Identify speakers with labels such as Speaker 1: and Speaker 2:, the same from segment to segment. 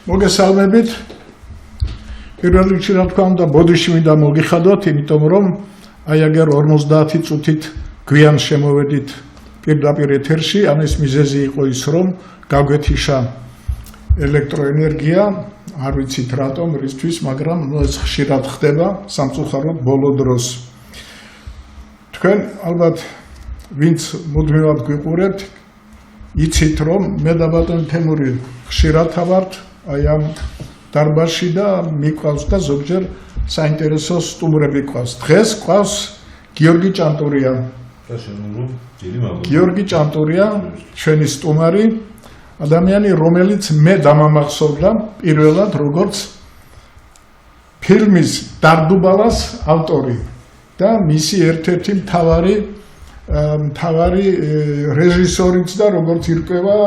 Speaker 1: მოგესალმებით. პირველ რიგში რა თქმა უნდა ბოდიში მინდა მოგიხადოთ, იმიტომ რომ აი აგერ 50 წუთით გვიან შემოვედით პირდაპირ ეთერში, ამის მიზეზი იყო ის, რომ გაგვეთიშა ელექტროენერგია, არ ვიცით რატომ, რისთვის, მაგრამ ეს ხშირად ხდება სამწუხაროდ ბოლო დროს. თქვენ ალბათ ვინც მუდმივად გვიყურებთ, იცით რომ მე და ბატონი თემური ხშირად ვართ აი ამ დარბაზში და მიყვავს და ზოგჯერ საინტერესო სტუმრები ყავს. დღეს ყავს გიორგი ჭანტურია. გიორგი ჭანტურია, ჩვენი სტუმარი, ადამიანი, რომელიც მე დამამახსოვრდა პირველად როგორც ფილმის დარდუბალას ავტორი და მისი ერთ-ერთი მთავარი რეჟისორიც და როგორც ირკვევა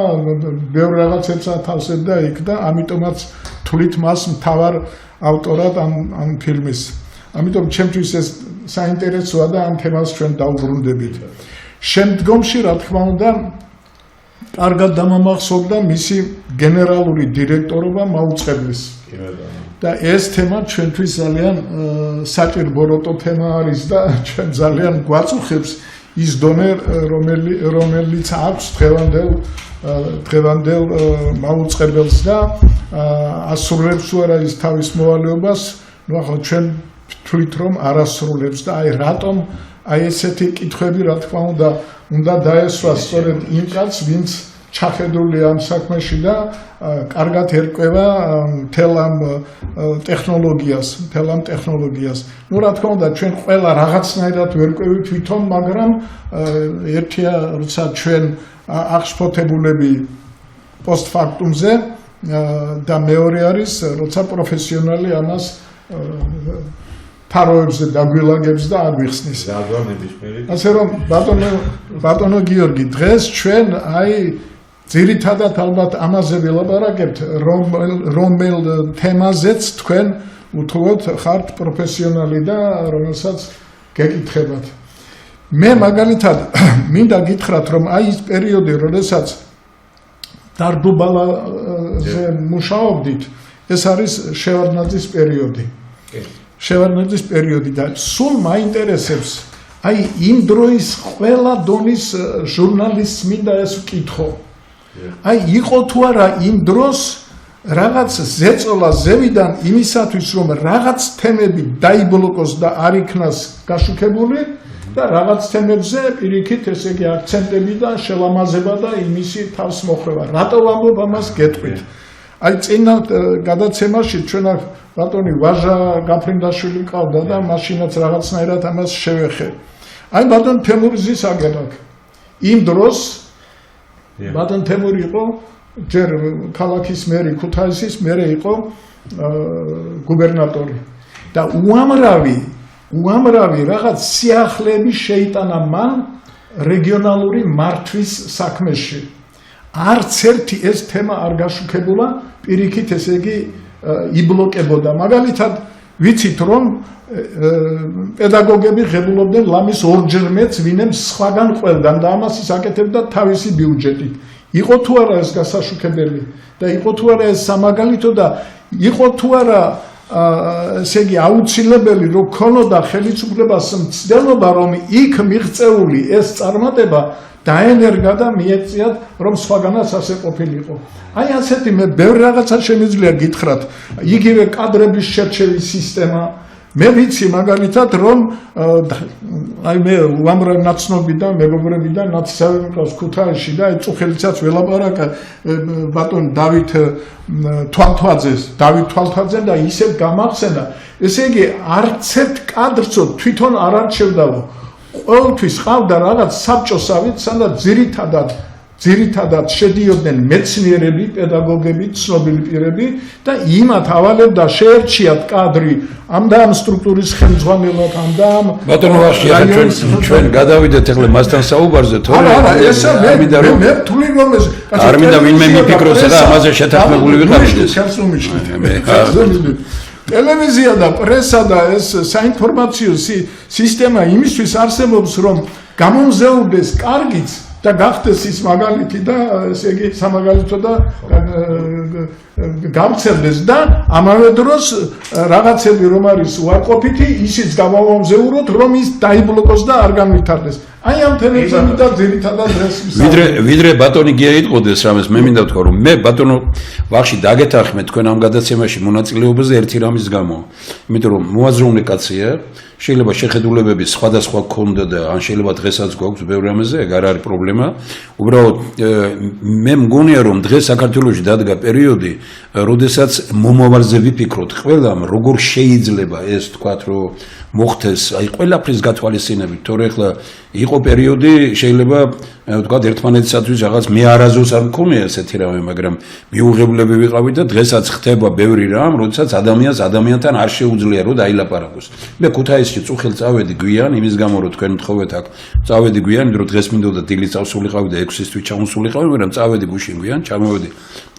Speaker 1: ბევრ რაღაცებს ათავსებდა იქ და ამიტომაც თვლით მას მთავარ ავტორად ამ ფილმის. ამიტომ ჩემთვის ეს საინტერესოა და ამ თემას ჩვენ დავბრუნდებით. შემდგომში რა თქმა უნდა კარგად დამამახსოვრდა მისი გენერალური დირექტორობა მაუწყებლის. და ეს თემა ჩვენთვის ძალიან საჭიროებო თემა არის და ჩვენ ძალიან გვაწუხებს ის დონე რომელიც აქვს დღევანდელ მაუწყებელს და ასრულებს თუ არა ის თავის მოვალეობას, ნუ ახლა ჩვენ თვლით რომ არასრულებს და აი რატომ აი ესეთი კითხვები რა თქმა უნდა დაესვა სწორედ იმ კაცს, ვინც ჩახედულია ამ საქმეში და კარგად ერკვევა მთელ ამ ტექნოლოგიას. ნუ რა თქმა უნდა ჩვენ ყველა რაღაცნაირად ვერკვევით თვითონ, მაგრამ ერთია როცა ჩვენ აღშფოთებულები პოსტფაქტუმზე და მეორე არის როცა პროფესიონალი ამას თაროებზე დაგვილაგებს და აგვიხსნის. ასე რომ ბატონო გიორგი, დღეს ჩვენ აი ძირითადად ალბათ ამაზე ვილაპარაკებთ, რომელ თემაზეც თქვენ უთუოდ ხართ პროფესიონალი და რომელსაც გეკითხებათ. მე მაგალითად მინდა გითხრათ, რომ აი ის პერიოდი, როდესაც დარდუბალაზე მუშაობდით, ეს არის შევარდნაძის პერიოდი და სულ მაინტერესებს აი იმ დროის ყველა დონის ჟურნალისტს მინდა ეს ვკითხო. აი იყო თუ არა იმ დროს რაღაც ზეწოლა ზევიდან იმისათვის რომ რაღაც თემები დაიბლოკოს და არ იქნას გაშუქებული და რაღაც თემებზე პირიქით ესე იგი აქცენტები და შელამაზება და იმისი თავს მოხრევა. რატო ვამბობ ამას გეტყვით? აი წინა გადაცემაში ჩვენ ბატონი ვაჟა გაფრინდაშვილი ყავდა და მაშინაც რაღაცნაირად ამას შევეხე. აი ბატონ თემურზის აგერაკ. იმ დროს ბატონ თემური იყო ჯერ ქალაქის მერი ქუთაისის, მერე იყო გუბერნატორი და უამრავი რაღაც სიახლეები შეიტანა მან რეგიონალური მართვის საქმეში. არც ერთი ეს თემა არ გაშუქებულა, პირიქით ესე იგი იბლოკებოდა. მაგალითად ვიცით რომ პედაგოგები ღებულობდნენ ლამის ორჯერ მეც ვინემ სხვაგან ყველგან და ამას ის აკეთებდა თავისი ბიუჯეტით. იყო თუ არა ეს გასაშუქებელი და იყო თუ არა ეს სამაგალითო და იყო თუ არა ესე იგი აუცილებელი რომ ქონოდა ხელისუფლებას მცდელობა რომ იქ მიღწეული ეს წარმატება დაენერგა და მიეწიათ რომ სხვაგანაც ასე ყოფილიყო. აი ასეთი მე ბევრ რაღაცა შემიძლია გითხრათ. იგივე კადრების შერჩევის სისტემა. მე ვიცი მაგალითად რომ აი მე უამრავ ნაცნობიდან მეგობრებიდან ნაცნობი მყავს ქუთაისში და აი წუხელიცაც ველაპარაკა ბატონ დავით თვალთვაძე და ისევ გამახსენა. ესე იგი არც ერთ კადრცო თვითონ არ არჩევდაო. ყოველთვის ყავდა რაღაც საბჭოსავით, სადაც ძირითადად შედიოდნენ მეცნიერები, პედაგოგები, ცნობილი პირები და იმათ ავალებდა შეერჩიათ კადრი ამ და ამ სტრუქტურის ხელმძღვანელად, ამ და ამ
Speaker 2: ბატონო ვახში, ჩვენ გადავიდეთ ახლა მასთან საუბარზე, თორე
Speaker 1: არა, ესა მე ვთვლი რომ ეს
Speaker 2: არ მინდა ვინმე მიფიქროს და ამაზე შეთანხმებული ვიყავით.
Speaker 1: ტელევიზია და პრესა და ეს საინფორმაციო სისტემა იმისთვის არსებობს, რომ გამომზეუდეს კარგიც და გახდეს ის მაგალითი და ესე იგი სამაგალითო და გამცემდეს და ამავე დროს რაღაცები რომ არის უარყოფითი, ისიც გამოვამზეუროთ, რომ ის დაიბლოკოს და არ განვითარდეს. აი ამ თემებზე მინდა ძირითადად ეს
Speaker 2: ვიდრე ბატონი გია იტყოდეს რამეს მე მინდა ვთქვა რომ მე ბატონო ვახში დაგეთანხმეთ თქვენ ამ გადაცემაში მონაწილეობაზე ერთი რამის გამო. იმიტომ რომ მოაზროვნე კაცია შეიძლება შეხედულებები სხვადასხვა გქონდა და ან შეიძლება დღესაც გვაქვს ბევრი რამეზე, ეგ არ არის პრობლემა. უბრალოდ მე მგონია რომ დღეს საქართველოში დადგა პერიოდი, როდესაც მომავალზე ვიფიქროთ ყველამ, როგორ შეიძლება ეს თქვათ რომ მოხდეს, აი ყველაფრის გათვალისწინებით, თორე ახლა იყო პერიოდი, შეიძლება ვთქვათ ერთმანეთისათვის რაღაც მე არაზოს არ მქონია ესეთი რამე, მაგრამ მიუღებლები ვიყავით და დღესაც ხდება ბევრი რამ, როდესაც ადამიანს ადამიანთან არ შეუძლია რომ დაილაპარაკოს. მე ქუთაისში წუხელ წავედი გვიან, იმის გამო რომ თქვენ მთხოვეთ აქ, წავედი გვიან, იმიტომ რომ დღეს მინდოდა დილით წავსულიყავი და 6-ისთვის ჩამოსულიყავი, მაგრამ წავედი გუშინ გვიან, ჩამოვედი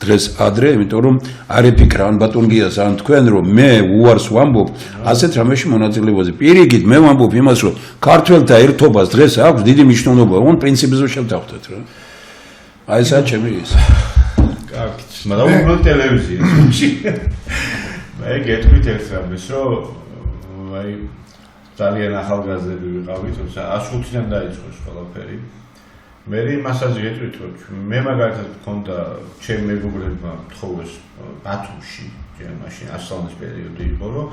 Speaker 2: დღეს ადრე, იმიტომ რომ არ ეფიქრა ან ბატონ გიას ან თქვენ რომ მე უარს ვამბობ ასეთ რამეში მონაწილეობაზე. პირიქით მე ვამბობ იმას რომ ქართველთა ერთობას დღეს აქვს დიდი მნიშვნელობა, ოღონდ პრინციპზე შევთანხმდეთ რა. აი ესაა ჩემი ის.
Speaker 3: კარგი, მაგრამ უბრალოდ ტელევიზიაში. მე გეტყვით ერთ რამეს, რომ აი ძალიან ახალგაზრდები ვიყავით, 105-დან დაიწყო ეს ყველაფერი. მე იმასაც გეტყვით, რომ მე მაგალითად მქონდა ჩემი მეგობრებმა თხოვეს ბათუმში, მაშინ ასწავლის პერიოდი იყო, რომ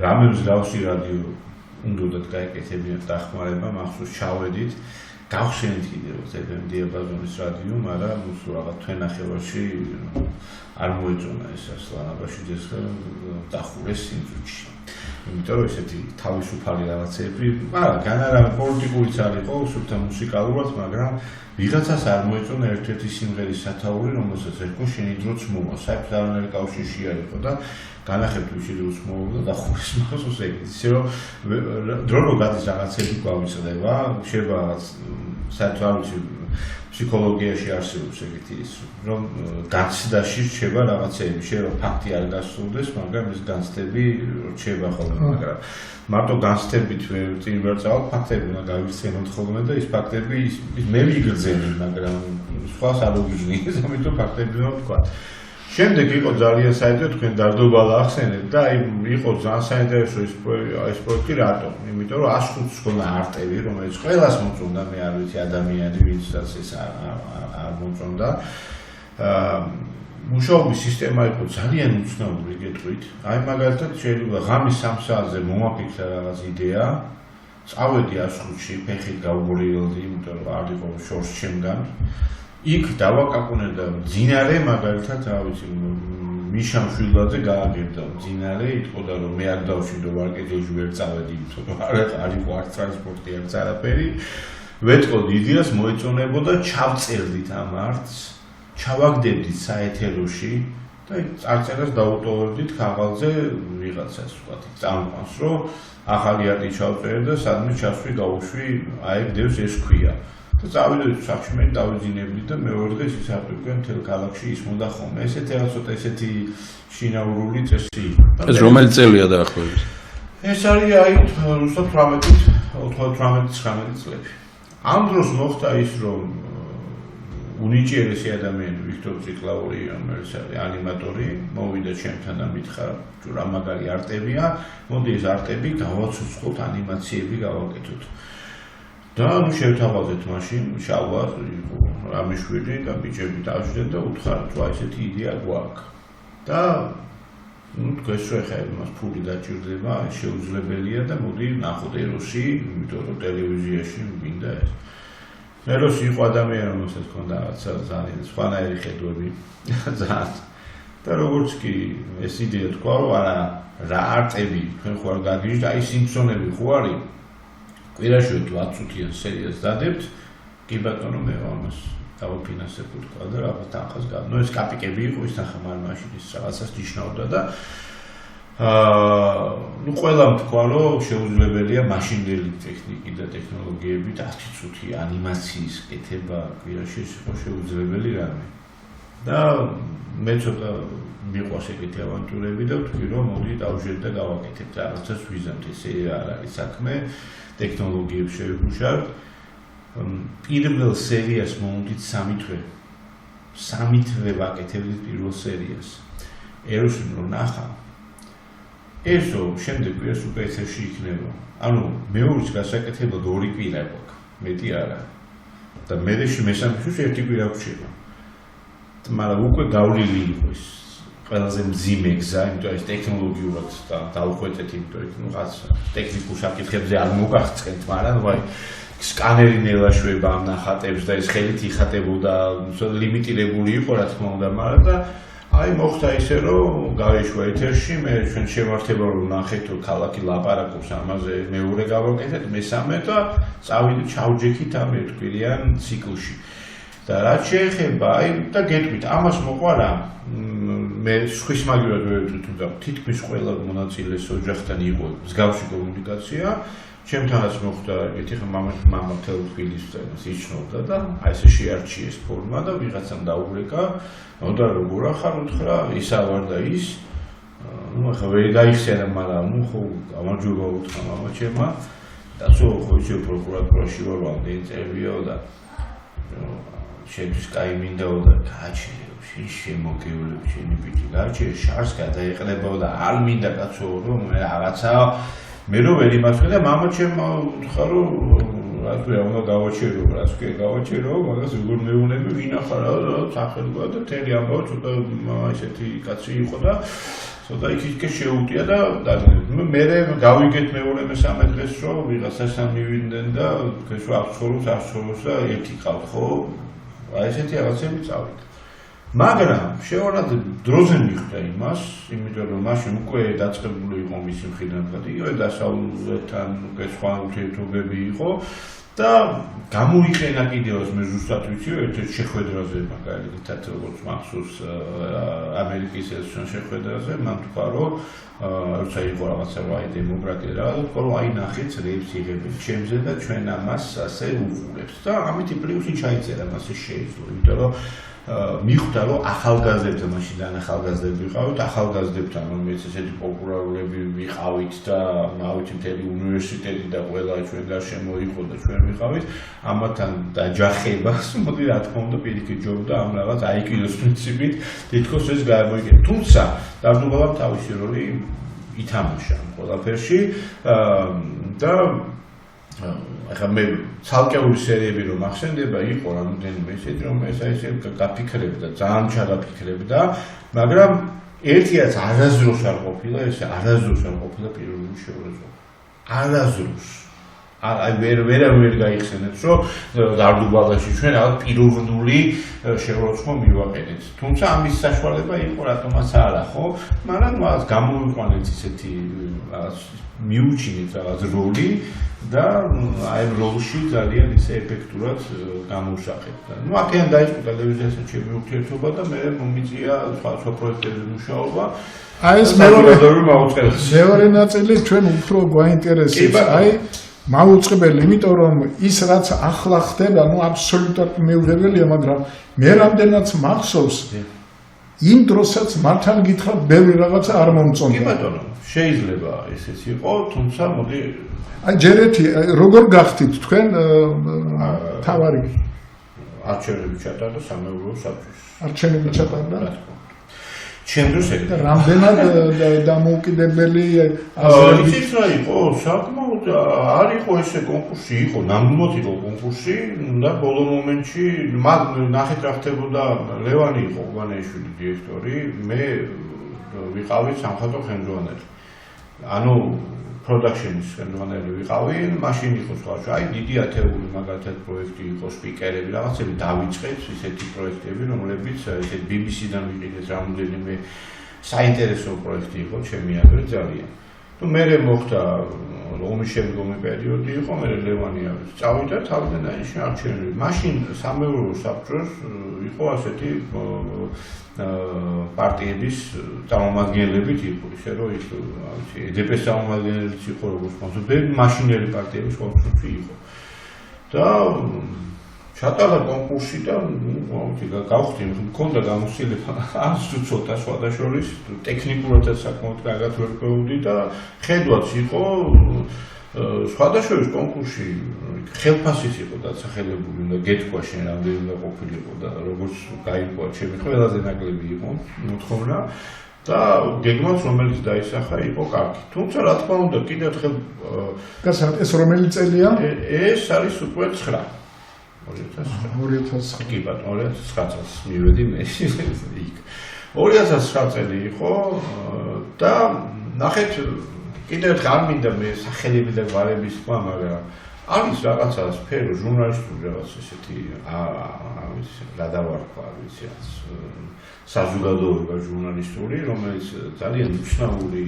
Speaker 3: რამე მსგავსი რადიო უნდათ გაეკეთებინათ დახმარება, მახსოვს ჩავედით, გავხსენით კიდევ FM დიაპაზონის რადიო, მაგრამ უცებ რაღაც თვენახევარში არ მოეწონა ეს ასლანაბაშიძეს დახურეს ინსტიტუტში. იმიტომ რომ ესეთი თავისუფალი რაღაცები, მაგრამ განარავი პოლიტიკურიც არ იყო, სულთან მუსიკალურად, მაგრამ ვიღაცას არ მოეწონა ერთ-ერთი სიმღერის სათაური, რომელსაც ერქვა შენი დროც მოვა. საერთაშორისო კავშირში არ იყო და განახებთ ვისი დროც მოვა და ხურის მახსოვს ეგ. ისე რომ დრო რო გადის რაღაცები გვავიწყდება, შეიძლება რაღაც საერთაშორისო ფსიქოლოგიაში არსებობს ეგეთი ის, რომ განცდაში რჩება რაღაცები, შეიძლება ფაქტი არ გასულდეს, მაგრამ ეს განცდები რჩება ხოლმე, მაგრამ მარტო განცდებით წინ ვერ წავალ, ფაქტები უნდა გავიხსენოთ ხოლმე და ის ფაქტები მე ვიგრძენი, მაგრამ სხვას არ ვიგრძნი, ამიტომ ფაქტები უნდა ვთქვა. შემდეგ იყო ძალიან საინტერესო, თქვენ დარდობალა ახსენეთ და აი იყო ძალიან საინტერესო ეს პროექტი რატომ? იმიტომ რომ 105-ს ქონა არტები, რომელიც ყველას მოწონდა, მე არ ვიცი ადამიანი, ვინცაც ეს არ მოწონდა. მუშაობის სისტემა იყო ძალიან უცნაური, გეტყვით. აი მაგალითად შეიძლება ღამის 3 საათზე მომაფიქრა რაღაც იდეა, წავედი 105-ში, ფეხით გავგორიელდი, იმიტომ რომ არ იყო შორს ჩემგან. იქ დავაკაკუნე და მძინარე მაგალითად, რა ვიცი, მიშამ შვილაძე გააგებდა მძინარე, იტყოდა რომ მე არ დავშვიდო ვარკეთილში ვერ წავედი, იმიტომ რომ არ იყო არც ტრანსპორტი, არც არაფერი. ვეტყოდი იდეას, მოეწონებოდა, ჩავწერდით ამ არტს, ჩავაგდებდით საეთეროში და წარწერას დაუტოვებდით ქაღალდზე ვიღაცას, ვთქვათ, წამყვანს, რომ ახალი არტი ჩავწერე და სადმე ჩასვი გავუშვი, აი გდევს ეს ქვია. და წავიდეთ სახში მე დავიძინებდი და მეორე დღეს ის არტი მთელ ქალაქში ისმოდა ხოლმე. ესეთი რაღაც ცოტა ესეთი შინაურული წესი იყო.
Speaker 2: ეს რომელი წელია დაახლოებით?
Speaker 3: ეს არის აი 18-19 წლები. ამ დროს მოხდა ის, რომ უნიჭიერესი ადამიანი ვიქტორ ციკლაური, რომელიც არის ანიმატორი, მოვიდა ჩემთან და მითხრა, რა მაგარი არტებია, მოდი ეს არტები გავაცოცხლოთ, ანიმაციები გავაკეთოთ. და ნუ შევთავაზეთ მაშინ, შალვარ იყო რამიშვილი და ბიჭები დავშდნენ და უთხარით, რა ესეთი იდეა გვაქვს. და ნუ თქვენს რო ეხა იმას ფული დაჭირდება, შეუძლებელია და მოდი ნახოთ ეროსი, იმიტომ რომ ტელევიზიაში მინდა ეს. ეროსი იყო ადამიანი, რომელსაც ჰქონდა რაღაცა ძალიან სხვანაირი ხედვები, ძალიან. და როგორც კი ეს იდეა თქვა, რომ არა, რა არტები, თქვენ ხო არ გაგიჟდ, აი სიმფსონები ხო არის? კვირაში 10 წუთიან სერიას დადებთ, კი ბატონო მე ამას დავაფინანსებ თქვა და რაღაც თანხას გა. ნუ ეს კაპიკები იყო, ის თანხა მაშინ ის რაღაცას ნიშნავდა და ნუ ყველამ თქვა, რომ შეუძლებელია მაშინდელი ტექნიკი და ტექნოლოგიები 10 წუთი ანიმაციის კეთება კვირაში ის იყო შეუძლებელი რამე. და მე ცოტა მიყვარს ეგეთი ავანტურები და ვთქვი, რომ მოდი დავჟერდ და გავაკეთებ და რაღაცას ვიზამთ, ესე არ არის საქმე. ტექნოლოგიებს შევიმუშავებთ. პირველ სერიას მოვდით 3 თვე. 3 თვე ვაკეთებდით პირველ სერიას. ეროსინ რო ნახა. ესო შემდეგ კვირას უკვე ეთერში იქნება. ანუ მეორის გასაკეთებლად 2 კვირა გვაქვს, მეტი არა. და მესამეში 1 კვირა გვჭირდა. მაგრამ უკვე გავლილი იყო ის ყველაზე მძიმე გზა, იმიტომ ეს ტექნოლოგიურად დაუხვეთეთ, იმიტომ რაღაც ტექნიკურ საკითხებზე არ მოგახსენთ, მაგრამ ვაი სკანერი ნელაშვება ამ ნახატებს და ეს ხელით იხატებოდა, ლიმიტირებული იყო რა თქმა უნდა, მაგრამ და აი მოხდა ისე რომ გავეშვა ეთერში, მე ჩვენ შევართება რომ ნახეთ რომ ქალაქი ლაპარაკობს ამაზე, მეორე გავაკეთეთ, მესამე და წავიდით ჩავჯექით ამ ერთკვირიან ციკლში. და რაც შეეხება, აი და გეტყვით, ამას მოყარა მე სხვის მაგივრად ვერ ვიტყვით, თუმცა თითქმის ყველა მონაწილეს ოჯახთან იყო მსგავსი კომუნიკაცია. ჩემთანაც მოხდა, ეხლა მამა მთელ თბილისს იჩნობდა და აი ესე შეარჩიეს ფორმა და ვიღაცამ დაურეკა, და როგორ ახარ უთხრა, ისა ვარ და ის. ნუ ახლა ვერ დაიხსენა, მაგრამ ნუ ხო გამარჯობა უთხრა მამა ჩემმა და ხო ისე პროკურატურაში ვარ ამდენი წებიო და შეთვის კაი მინდაო და გააჩერე შემოგევლები შენი ბიჭი გააჩერე შარს გადაეყლებაო და არ მინდა კაცო რომ რაღაცა მე რო ვერ იმასვე და მამა ჩემმა უთხრა რომ რა თქმა უნდა გავაჩერო რაც კი გავაჩერო მაგას როგორ მეუნები ვინახარა და სახელგა და თელი ამბავ ცოტა ესეთი კაცი იყო და ცოტა იქ შეუტია და მე გავიგეთ მეორე მესამე დღეს რომ ვიღაცასთან მივიდნენ და თქვენ რომ აღწოროს და ერთი ყავთ ხო აი ესეთი რაღაცები წავიდა. მაგრამ შევარად დროზე მიხვდა იმას, იმიტომ რომ მაშინ უკვე დაწყებული იყო მისი მხრიდან და იგივე დასავლეთთან უკვე სხვა ურთიერთობები იყო და გამოიყენა კიდევაც მე ზუსტად ვიცი ერთ-ერთ შეხვედრაზე მაგალითად როგორც მახსოვს ამერიკის ელჩის შეხვედრაზე მან თქვა რომ როცა იყო რაღაცა აი დემოკრატია და თქვა რომ აი ნახეთ რეებს იღებენ ჩემზე და ჩვენ ამას ასე უყურებთ და ამით პლუსი ჩაიწერა მასე შეეძლო იმიტომ რომ მიხვდა რომ ახალგაზრდებთან მაშინ და ახალგაზრდები ვიყავით ახალგაზრდებთან რომელიც ესეთი პოპულარულები ვიყავით და ავით მთელი უნივერსიტეტი და ყველა ჩვენ გარშემო იყო და ჩვენ ვიყავით ამათთან დაჯახებას მოდი რა თქმა უნდა პირიქით ჯობდა ამ რაღაც IQ-ის პრინციპით თითქოს ეს გამოიგენა თუმცა დაბრუნებამ თავისი როლი ითამაშა ყველაფერში და ახლა მე ცალკეული სერიები რომ ახსენდება იყო რამოდენიმე ისეთი რომ ეს ესე გაფიქრებდა ძალიან ჩაგაფიქრებდა მაგრამ ერთიაც არასდროს არ ყოფილა ეს არასდროს არ ყოფილა პირველი შეურაცხყოფა არასდროს აი ვერ გაიხსენეთ რომ დარდუბალაში ჩვენ რაღაც პიროვნული შეურაცხყოფა მივაყენეთ თუმცა ამის საშუალება იყო რატომაც არა ხო მაგრამ მას გამოვიყვანეთ ისეთი რაღაც მიუჩინეთ რაღაც როლი და აი როლში ძალიან ისე ეფექტურად გამოვსახეთ. ნუ აქედან დაიწყო ტელევიზიასთან ჩემი ურთიერთობა და მე მომიწია სხვა პროექტებზე მუშაობა.
Speaker 1: აი ეს მეორე ნაწილი ჩვენ უფრო გვაინტერესებს. აი მაუწყებელი, იმიტომ რომ ის რაც ახლა ხდება, ნუ აბსოლუტურად მიუღებელია, მაგრამ მე რამდენიც მახსოვს იმ დროსაც მართან გითხრა ბევრი რაღაცა არ მომწონდა.
Speaker 3: კი ბატონო, შეიძლება ესეც იყო, თუმცა მოდი
Speaker 1: აი ჯერეთი როგორ გახდით თქვენ თავარი
Speaker 3: არჩევნები ჩატარდა სამეურვეო საბჭოს
Speaker 1: არჩევნები ჩატარდა
Speaker 3: ჩემთვის ეგ
Speaker 1: რამდენად დამოუკიდებელი
Speaker 3: აზრებით რა იყო საკმაოდ არ იყო ესე კონკურსი იყო ნამდვილად იყო კონკურსი და ბოლო მომენტში ნახეთ რა ხდებოდა ლევანი იყო უბანეიშვილი დირექტორი მე ვიყავი სამხატვრო ხელმძღვანელი ანუ production-ის ხელმძღვანელი ვიყავი, მაშინ იყო სხვა, აი დიდი ათეული მაგალითად პროექტი იყო, სპიკერები, რაღაცები დავიწყეთ, ისეთი პროექტები, რომლებიც ესეთ BBC-დან ვიყიდეთ რამოდენიმე საინტერესო პროექტი იყო, ჩემი აზრით ძალიან. თუ მე მოხდა ომის შემდგომი პერიოდი იყო, მე ლევანი არის. წავიდა თავიდან დაინიშნა არჩევნები. მაშინ სამეურვეო საბჭოს იყო ასეთი პარტიების წარმომადგენლებიც იყო, ისე რომ ის EDP-ის წარმომადგენლებიც იყო, როგორც კონსულტანტები, მაშინერი პარტიების კონსულტანტი იყო. და ჩატარდა კონკურსი და გავხდი, მქონდა გამოცდილება, არც თუ ცოტა სხვადასხვის ტექნიკურადაც საკმაოდ კარგად ვერკვეოდი და ხედვაც იყო სხვადასხვა კონკურსში ხელფასის იყო დასახელებული და გეთქვა შენ რამდენი უნდა ყოფილიყო და როგორც გაიგო ჩემი ყველაზე ნაკლები იყო მოთხოვნა და გეგმაც რომელიც დაისახა იყო კარგი. თუმცა რა თქმა უნდა კიდევ ერთხელ
Speaker 1: გასაგებია ეს რომელი წელია?
Speaker 3: ეს არის უკვე 9.
Speaker 1: 2009.
Speaker 3: კი ბატონო 2009 წელს მივედი მე იქ. 2009 წელი იყო და ნახეთ კიდევ ერთხელ არ მინდა მე სახელები და გვარების თქვა, მაგრამ არის რაღაცა სფერო ჟურნალისტური რაღაც ესეთი გადავარქვა ვიცი საზოგადოება ჟურნალისტური რომელიც ძალიან მნიშვნელოვანი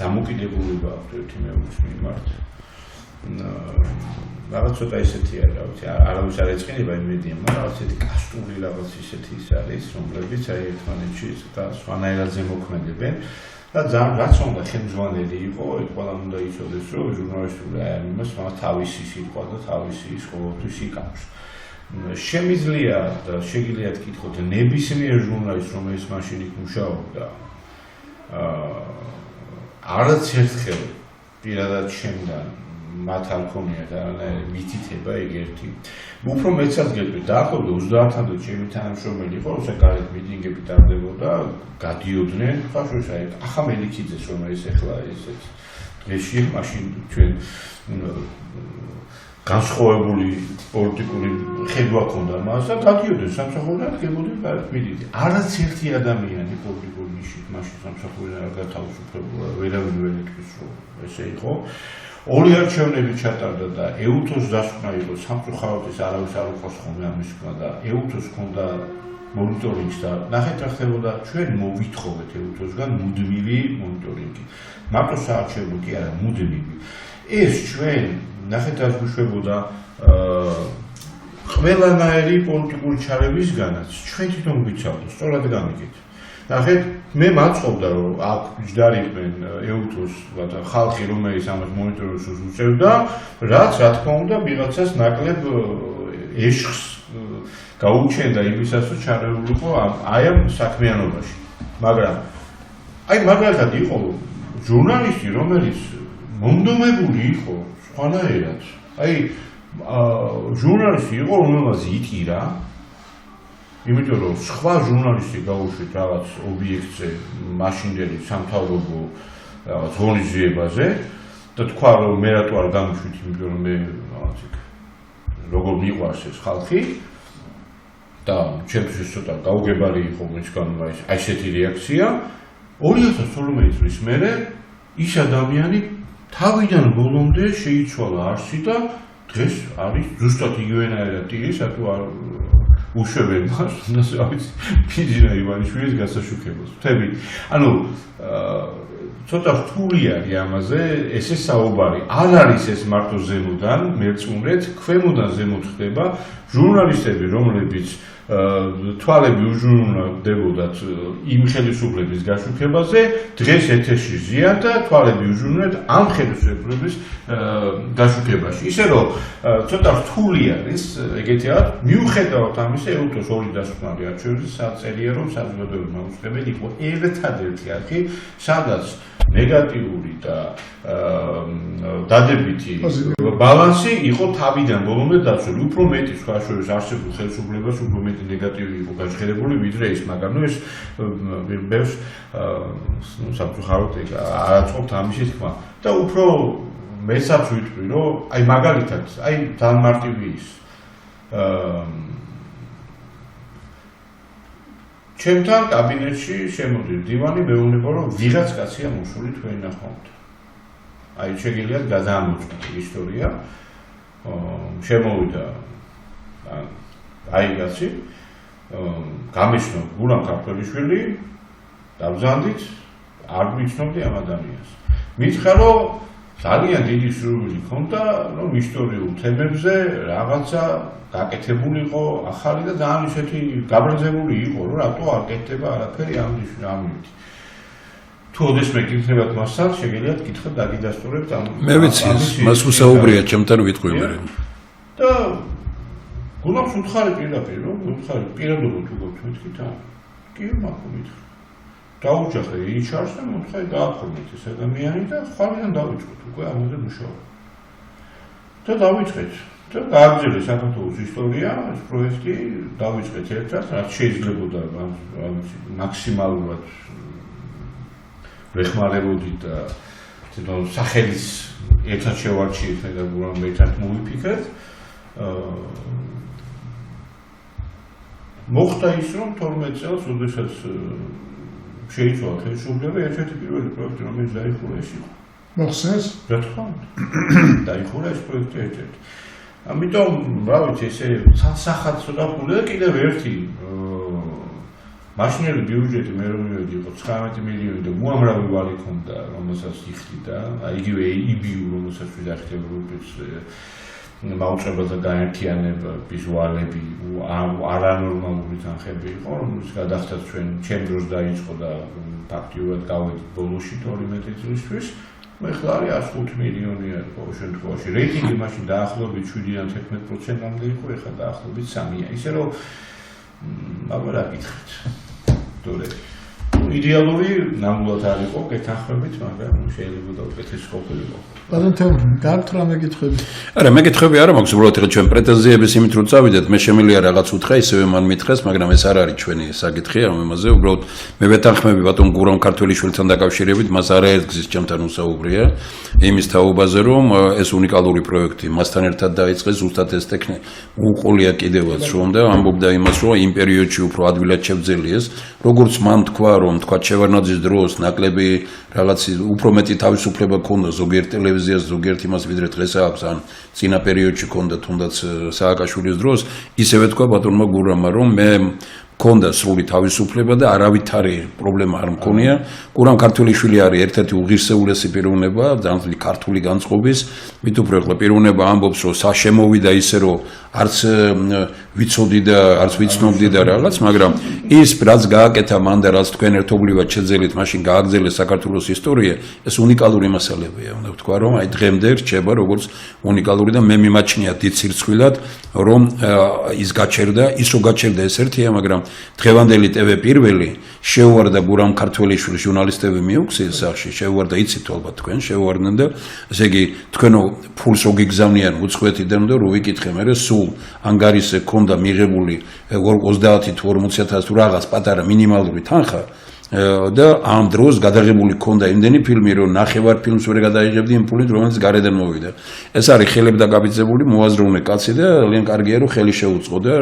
Speaker 3: დამოკიდებულება აქვს ერთი მეუღლის მიმართ რაღაც ცოტა ესეთი არა ვიცი არავის არ ეწყინება იმედია მაგრამ რაღაც ესეთი კასტური რაღაც ისეთი ის არის რომლებიც აი ერთმანეთში და სხვანაირად ზემოქმედებენ და ძალიან რაც უნდა ხელმძღვანელი იყო, ყველა უნდა იცოდეს, რომ ჟურნალისტური აი იმას მას თავისი სიტყვა და თავისი ის ყოველთვის იკავს. შემიძლია და შეგიძლიათ კითხოთ ნებისმიერ ჟურნალისტს, რომელიც მაშინ იქ მუშაობდა, არც ერთხელ პირადად შემდან მათ არ ქონიათ არანაირი მითითება ეგ ერთი. უფრო მეცად გეტყვით, დაახლოებით 30-მდე ჩემი თანამშრომელი იყო, როცა გარეთ მიტინგები ტარდებოდა, გადიოდნენ, ხაშუშ აი ახა მელიქიძეს, რომელიც ახლა ესეც დღეში მაშინ ჩვენ განსხვავებული პოლიტიკური ხედვა ქონდა მას და გადიოდნენ სამსახურიდან, გებოდნენ გარეთ მიტინგი. არც ერთი ადამიანი პოლიტიკური ნიშით მაშინ სამსახურიდან არ გათავისუფლებულა, ვერავინ ვერ იტყვის, რომ ესე იყო. ორი არჩევნები ჩატარდა და ეუთოს დასკვნა იყო სამწუხაროდ არავის არ უყავს ხოლმე ამის თქვა და ეუთოს ჰქონდა მონიტორინგს და ნახეთ რა ხდებოდა ჩვენ მოვითხოვეთ ეუთოსგან მუდმივი მონიტორინგი მარტო საარჩევნო კი არა მუდმივი ეს ჩვენ ნახეთ რა გვიშვებოდა ყველანაირი პოლიტიკური ჩარევისგანაც ჩვენ თვითონ ვიცავთ სწორად გამიგეთ ნახეთ მე მაწყობდა რომ აქ ჯდარი იყვნენ ეუთოს ხალხი რომელიც ამას მონიტორინგს უწევდა რაც რა თქმა უნდა ვიღაცას ნაკლებ ეშხს გაუჩენდა იმისას რომ ჩარეულიყო აი ამ საქმიანობაში მაგრამ აი მაგალითად იყო ჟურნალისტი რომელიც მომდომებული იყო სხვანაირად აი ჟურნალისტი იყო რომელმაც იტირა იმიტომ რომ სხვა ჟურნალისტი გაუშვით რაღაც ობიექტზე მაშინდელი სამთავრობო რაღაც ღონისძიებაზე და თქვა რომ მე რატო არ გამიშვით იმიტომ რომ მე რაღაც იქ როგორ მიყვარს ეს ხალხი და ჩემთვის ცოტა გაუგებარი იყო მისგან აი ესეთი რეაქცია 2012 წლის მერე ის ადამიანი თავიდან ბოლომდე შეიცვალა არსი და დღეს არის ზუსტად იგივენაირად ტირის ათუ არ უშვებენ მას, ნაცვლად ფიჯინა ივანიშვილის გასაშუქებას. ვთები, ანუ ცოტა რთული არის ამაზე, ესე საუბარი. არ არის ეს მარტო ზემოდან, მერწმუნეთ, ქვემოდან ზემოთ ხდება ჟურნალისტები, რომლებიც თვალები უჟურნდებოდათ იმ ხელისუფლების გაშუქებაზე, დღეს ეთერში ზიან და თვალები უჟურნებთ ამ ხელისუფლების გაშუქებაში. ისე რომ ცოტა რთული არის ეგეთიად, მიუხედავად ამისა, ეუთოს ორი დასკვნარი არჩევნების საწერია რომ საზოგადოებრივი უწყებელი იყო ერთადერთი არხი, სადაც ნეგატიური და დადებითი ბალანსი იყო თავიდან ბოლომდე დაცული. უფრო მეტი სხვა შორის არსებულ ხელისუფლებას უფრო მეტი ნეგატივი იყო გაჟღერებული ვიდრე ის, მაგრამ ეს ბევრს სამწუხაროდ არაწყობთ ამისი თქმა და უფრო მეცაც ვიტყვი, რომ აი მაგალითად, აი ძალიან მარტივი ის ჩემთან კაბინეტში შემოდიოდა დივანი, მეუბნება რომ ვიღაც კაცია მოსული თქვენ ნახავთ. აი შეგიძლიათ გადაამოწმოთ ისტორია. შემოვიდა აი კაცი გამიშნო გულან ქართველიშვილი დავზანდით არ ვიცნობდი ამ ადამიანს. მითხრა რომ ძალიან დიდი სურვილი ჰქონდა რომ ისტორიულ თემებზე რაღაცა გაკეთებული იყო ახალი და ძალიან ისეთი გაბრაზებული იყო რომ რატო არ კეთდება არაფერი ამით. თუ ოდესმე გიქნებათ მასთან შეგიძლიათ კითხვა დაგიდასტურებთ ამ
Speaker 2: მე ვიცი მას უსაუბრია ჩემთან ვიტყვი მე
Speaker 3: და გულობს უთხარი პირდაპირ რომ უთხარი პირადობად თუ გქონდეთ მეთქით კი მაგ მითხრა დაუჯახე HR-ს და მოთხე გააფორმეთ ეს ადამიანი და ხვალიდან დავიწყოთ უკვე ამაზე მუშაობა. და დავიწყეთ და გააგრძელეს საქართველოს ისტორია, ეს პროექტი დავიწყეთ ერთად, რაც შეიძლებოდა მაქსიმალურად ვეხმარებოდით და თვითონ სახელის ერთად შევარჩიეთ და გურამ ერთად მოვიფიქრეთ. მოხდა ის, რომ 12 წელს, როდესაც შეიცვალა ხელისუფლება, ერთ-ერთი პირველი პროექტი, რომელიც დაიხურა ეს იყო.
Speaker 1: მოხსნეს?
Speaker 3: რა თქმა უნდა. დაიხურა ეს პროექტი ერთ-ერთი. ამიტომ, რა ვიცი, ესე სახად ცოტა ფული და კიდევ ერთი მაშინელი ბიუჯეტი მე რომ მივედი იყო 19 მილიონი და უამრავი ვალი ქონდა, რომელსაც იხდიდა, იგივე EBU, რომელსაც ვიდახეთ ევროპის მაუწყებელთა გაერთიანების ვალები, არანორმალური თანხები იყო, რომელიც გადახდათ ჩემ დროს დაიწყო და ფაქტიურად გავედით ბოლოში 12 წლისთვის. მე ხლა არის 105 მილიონი არის ყოველ შემთხვევაში. რეიტინგი მაშინ დაახლოებით 7-დან 11%-მდე იყო, ეხლა დაახლოებით 3-ია. ისე რომ აბა რა გითხრათ. დოლე. იდეალური ნამდვილად არ იყო, გეთანხმებით, მაგრამ შეიძლება და უკეთესი ყოფილიყო.
Speaker 1: ბატონ თეორ, გაქვთ რამე კითხვები?
Speaker 2: არა, მე კითხვები არ მაქვს, უბრალოდ ეხლა ჩვენ პრეტენზიების იმით რომ წავიდეთ, მე შემიძლია რაღაც უთხრა, ისევე მან მითხრეს, მაგრამ ეს არ არის ჩვენი საკითხი ამ ამაზე, უბრალოდ მე ვეთანხმები ბატონ გურამ ქართველიშვილთან დაკავშირებით, მას არაერთ გზის ჩემთან უსაუბრია, იმის თაობაზე, რომ ეს უნიკალური პროექტი მასთან ერთად დაიწყეს, ზუსტად ეს ტექნიკა უყოლია კიდევაც რომ და ამბობდა იმას, რომ იმ პერიოდში უფრო ადვილად შევძელიეს, როგორც მან თქვა, რომ თქვა შევარნაძის დროს ნაკლები რაღაც უფრო მეტი თავისუფლება ქონდა ზოგიერთ ტელევიზიას ზოგიერთ იმას ვიდრე დღეს აქვს ან წინა პერიოდში ქონდა თუნდაც სააკაშვილის დროს ისევე თქვა ბატონმა გურამმა რომ მე ქონდა სრული თავისუფლება და არავითარი პრობლემა არ მქონია გურამ ქართველიშვილი არის ერთ-ერთი უღირსეულესი პიროვნება ძალიან ქართული განწყობის მით უფრო ეხლა პიროვნება ამბობს რომ საშემოვიდა ისე რომ არც ვიცოდი და არც ვიცნობდი და რაღაც მაგრამ ის რაც გააკეთა მან და რაც თქვენ ერთობლივად შეძელით მაშინ გააგრძელეს საქართველოს ისტორია ეს უნიკალური მასალებია უნდა ვთქვა რომ აი დღემდე რჩება როგორც უნიკალური და მე მიმაჩნია დიდ სირცხვილად რომ ის გაჩერდა ის რო გაჩერდა ეს ერთია მაგრამ დღევანდელი TV პირველი შეუვარდა გურამ ქართველიშვილის ჟურნალისტები მიუგზის სახში შეუვარდა იცით ალბათ თქვენ შეუვარდნენ და ესე იგი თქვენო ფულს რო გიგზავნიან უცხოეთიდან და რო ვიკითხე მე სულ ანგარიშზე ქონდა მიღებული 30 თუ 40000 თუ რაღაც პატარა მინიმალური თანხა და ამ დროს გადაღებული ქონდა იმდენი ფილმი რომ ნახევარ ფილმს ვერ გადაიღებდი იმ ფულით რომელიც გარედან მოვიდა ეს არის ხელებდაკაბიძებული მოაზროვნე კაცი და ძალიან კარგია რომ ხელი შეუწყო და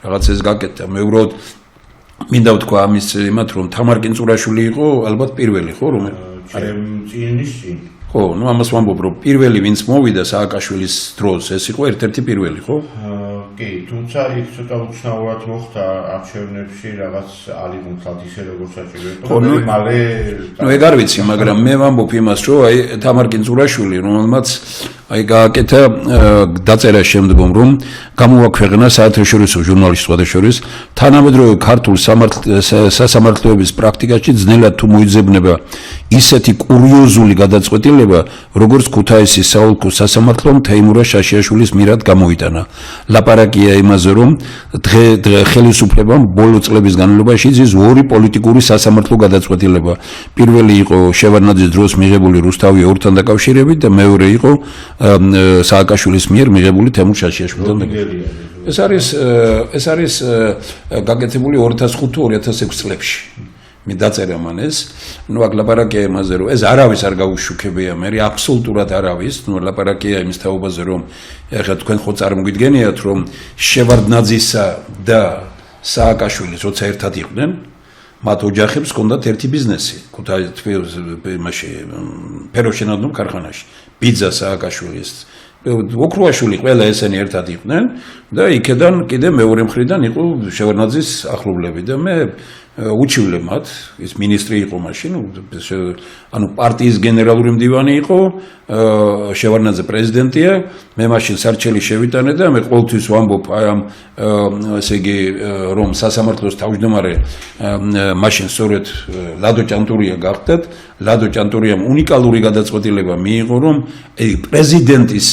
Speaker 2: რაღაც ეს გაკეთდა მე უბრალოდ მინდა ვთქვა ამის იმათ რომ თამარ კინწურაშვილი იყო ალბათ პირველი ხო რომ
Speaker 3: წინის წინ
Speaker 2: ხო ნუ ამას ვამბობ რომ პირველი ვინც მოვიდა სააკაშვილის დროს ეს იყო ერთ-ერთი პირველი ხო
Speaker 3: კი თუმცა იქ ცოტა უცნაურად მოხდა არჩევნებში რაღაც ალიმონთად ისე როგორც საჭიროა მალე
Speaker 2: ნუ ეგ არ ვიცი მაგრამ მე ვამბობ იმას რომ აი თამარ კინწურაშვილი რომელმაც აი გააკეთა დაწერა შემდგომ რომ გამოაქვეყნა საერთაშორისო ჟურნალისტ სხვადასხვის თანამედროვე ქართულ სასამართლოების პრაქტიკაში ძნელად თუ მოიძებნება ისეთი კურიოზული გადაწყვეტილება როგორც ქუთაისის საოლქო სასამართლომ თეიმურაზ შაშიაშვილის მიერად გამოიტანა ლაპარაკია იმაზე რომ ხელისუფლებამ ბოლო წლების განმავლობაში იზის ორი პოლიტიკური სასამართლო გადაწყვეტილება პირველი იყო შევარნაძის დროს მიღებული რუსთავი ორთან დაკავშირებით და მეორე იყო სააკაშვილის მიერ მიღებული თემურ შაშიაშვილთან ეს არის გაკეთებული 2005-2006 წლებში მე დაწერა მან ეს ნუ აქ ლაპარაკია იმაზე რომ ეს არავის არ გაუშუქებია მე აბსოლუტურად არავის ნუ ლაპარაკია იმის თაობაზე რომ ეხლა თქვენ ხო წარმოგიდგენიათ რომ შევარდნაძისა და სააკაშვილის როცა ერთად იყვნენ მათ ოჯახებს ჰქონდათ ერთი ბიზნესი ქუთაისის იმაში ფეროშენადნო ქარხანაში ბიძა სააკაშვილის ოქროაშვილი ყველა ესენი ერთად იყვნენ და იქედან კიდე მეორე მხრიდან იყო შევარდნაძის ახლობლები და მე უჩივლე მათ ის მინისტრი იყო მაშინ ანუ პარტიის გენერალური მდივანი იყო შევარდნაძე პრეზიდენტია მე მაშინ სარჩელი შევიტანე და მე ყოველთვის ვამბობ აი ამ ესე იგი რომ სასამართლოს თავმჯდომარე მაშინ სწორედ ლადო ჭანტურია გახდათ ლადო ჭანტურიამ უნიკალური გადაწყვეტილება მიიღო რომ პრეზიდენტის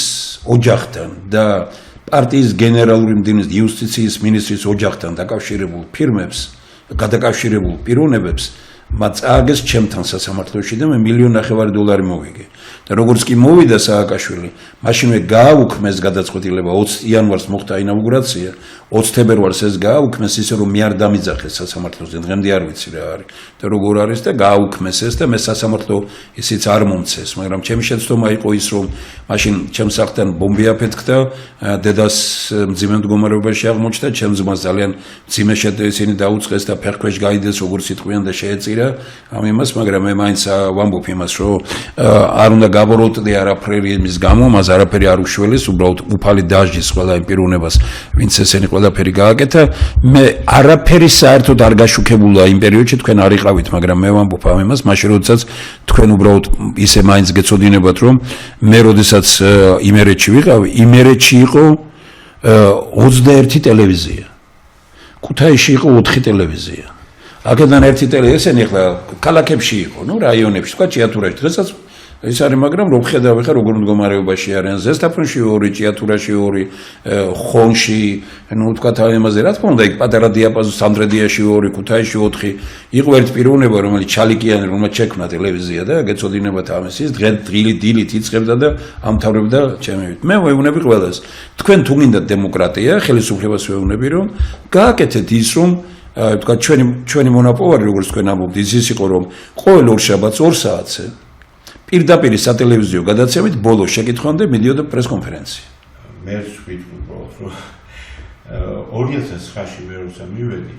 Speaker 2: ოჯახთან და პარტიის გენერალური მდივნის იუსტიციის მინისტრის ოჯახთან დაკავშირებულ ფირმებს გადაკავშირებულ პიროვნებებს მათ წააგეს ჩემთან სასამართლოში და მე $1,500,000 მოვიგე. და როგორც კი მოვიდა სააკაშვილი, მაშინვე გააუქმეს გადაწყვეტილება 20 იანვარს მოხდა ინაუგურაცია, 20 თებერვალს ეს გააუქმეს ისე რომ მე არ დამიძახეს სასამართლოზე, დღემდე არ ვიცი რა არის და როგორ არის და გააუქმეს ეს და მე სასამართლო ისიც არ მომცეს, მაგრამ ჩემი შეცდომა იყო ის რომ მაშინ ჩემს სახლთან ბომბი აფეთქდა, დედას მძიმე მდგომარეობაში აღმოჩნდა, ჩემს ძმას ძალიან მძიმე ისინი დაუწყეს და ფეხქვეშ გაიდეს როგორც იტყვიან და შეეწირა ამ იმას, მაგრამ მე მაინც ვამბობ იმას რომ არ უნდა გაბოროტდე არაფერი იმის გამო, მას არაფერი არ უშველეს, უბრალოდ უფალი დაჟის ყველა იმ პიროვნებას, ვინც ესენი ყველაფერი გააკეთა. მე არაფერი საერთოდ არ გაშუქებულა იმ პერიოდში, თქვენ არ იყავით, მაგრამ მე ვამბობ ამ იმას, მაშინ როდესაც თქვენ უბრალოდ ისე მაინც გეცოდინებათ, რომ მე როდესაც იმერეთში ვიყავი, იმერეთში იყო 21 ტელევიზია. ქუთაისში იყო 4 ტელევიზია. აქედან ერთი ტელევიზია ახლა ქალაქებში იყო, ნუ რაიონებში, თქვა ჭიათურაში, დღესაც ის არის, მაგრამ რომ ხედავ ხა როგორ მდგომარეობაში არიან ზესტაფონში 2, ჭიათურაში 2, ხონში, ნუ თქვა ამაზე რა თქმა უნდა, იქ პატარა დიაპაზონი სამდრედიაში 2, ქუთაისში 4, იყო ერთი პიროვნება, რომელიც ჩალიკიანი, რომელმაც შექმნა ტელევიზია და გეცოდინებათ ამის ის დღილი დილით იწყებდა და ამთავრებდა ჩემივით. მე ვეუბნები ყველას, თქვენ თუ გინდათ დემოკრატია, ხელისუფლებას ვეუბნები, რომ გააკეთეთ ის, რომ თქვა ჩვენი მონოპოლარი, როგორც თქვენ ამბობთ, ის იყო, რომ ყოველ ორ შაბათს 2 საათზე პირდაპირ სატელევიზიო გადაცემით ბოლოს შეკითხვამდე მიდიოდა პრესკონფერენცია.
Speaker 3: მე ვიტყვი უბრალოდ რომ 2009-ში მე როცა მივედი,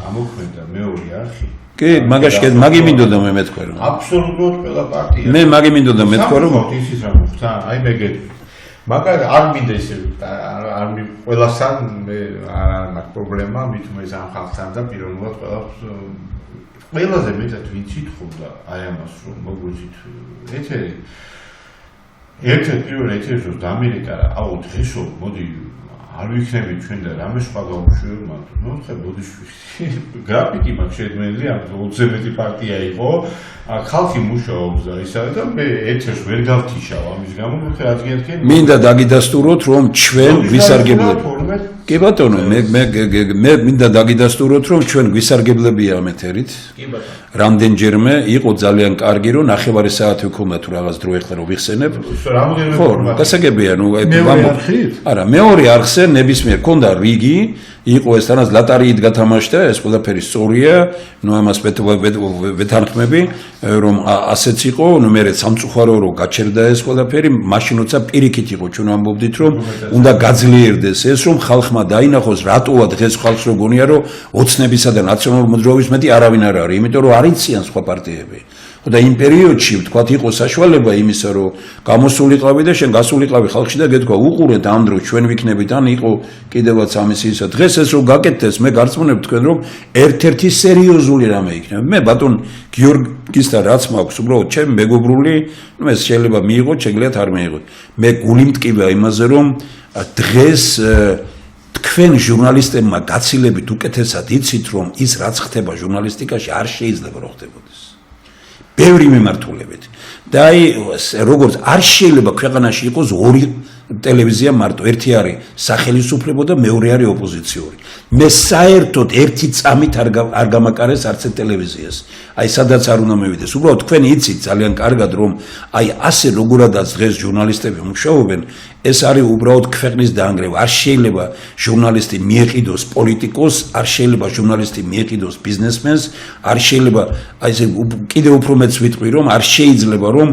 Speaker 3: ამოქმედა მეორე არხი.
Speaker 2: კი, მაგაში მაგი მინდოდა მე მეთქვა რომ.
Speaker 3: აბსოლუტურად ყველა პარტია.
Speaker 2: მე მაგი მინდოდა მეთქვა რომ
Speaker 3: ისიც რა მოხდა, აი მე გეტყვი. მაგრამ არ მინდა ისე არ ყველასთან მე არ მაქვს პრობლემა, მით უმეტეს ამ ხალხთან და პიროვნულად ყველაზე მეტად ვინც ითხოვდა აი ამას რომ მოგვიწით ეთერი ერთ-ერთი პირველ ეთერს რომ დამირეკა რა აუ დღესო მოდი არ ვიქნები ჩვენ და რამე სხვა გავუშვიო მაგრამ ნუ ხე ბოდიშვილი გრაფიკი მაქვს შექმნილი ამ 20 მეტი პარტია იყო ხალხი მუშაობს და ისა და მე ეთერს ვერ გავთიშავ ამის გამო ხე ადგენთ
Speaker 2: მინდა დაგიდასტუროთ რომ ჩვენ გვისარგებლებ კი ბატონო მე მინდა დაგიდასტუროთ რომ ჩვენ გვისარგებლებია ამ ეთერით
Speaker 3: კი ბატონო
Speaker 2: რამდენჯერმე იყო ძალიან კარგი რომ 9 საათი ვქონდა თუ რაღაც დრო ეხლა რომ ვიხსენებ
Speaker 3: რამოდენმე
Speaker 2: ხო გასაგებია ნუ არა მეორე არხზე ნებისმიერ ქონდა რიგი იყო ეს თანაც ლატარიით გათამაშდა ეს ყველაფერი სწორია ნუ ამას ვეთანხმები რომ ასეც იყო ნუ მე სამწუხარო რომ გაჩერდა ეს ყველაფერი მაშინ როცა პირიქით იყო ჩვენ ამბობდით რომ უნდა გაძლიერდეს ეს რომ ხალხმა დაინახოს რატოა დღეს ხალხს რო გონია რომ ოცნებისა და ნაციონალურ მოძრაობის მეტი არავინ არ არის იმიტომ რომ არ იციან სხვა პარტიები და იმ პერიოდში ვთქვათ იყო საშუალება იმისა რომ გამოსულიყავი და შენ გასულიყავი ხალხში და გეთქვა უყურეთ ამ დროს ჩვენ ვიქნებით ან იყო კიდევაც ამის ისა დღეს ეს რომ გაკეთდეს მე გარწმუნებ თქვენ რომ ერთ-ერთი სერიოზული რამე იქნება მე ბატონ გიორგისთან რაც მაქვს უბრალოდ ჩემი მეგობრული ნუ ეს შეიძლება მიიღოთ შეგიძლიათ არ მიიღოთ მე გული მტკივა იმაზე რომ დღეს თქვენ ჟურნალისტებმა გაცილებით უკეთესად იცით რომ ის რაც ხდება ჟურნალისტიკაში არ შეიძლება რომ ხდებოდეს ბევრი მიმართულებით და აი როგორც არ შეიძლება ქვეყანაში იყოს 2 ტელევიზია მარტო ერთი არის სახელმწიფო და მეორე არის ოპოზიციური მე საერთოდ ერთი წამით არ გამაკარეს არც ერთ ტელევიზიას აი სადაც არ უნდა მივიდეს უბრალოდ თქვენ იცით ძალიან კარგად რომ აი ასე როგორადაც დღეს ჟურნალისტები მუშაობენ ეს არის უბრალოდ ქვეყნის დაანგრევა არ შეიძლება ჟურნალისტი მიეყიდოს პოლიტიკოს არ შეიძლება ჟურნალისტი მიეყიდოს ბიზნესმენს არ შეიძლება აი ესე კიდევ უფრო მეც ვიტყვი რომ არ შეიძლება რომ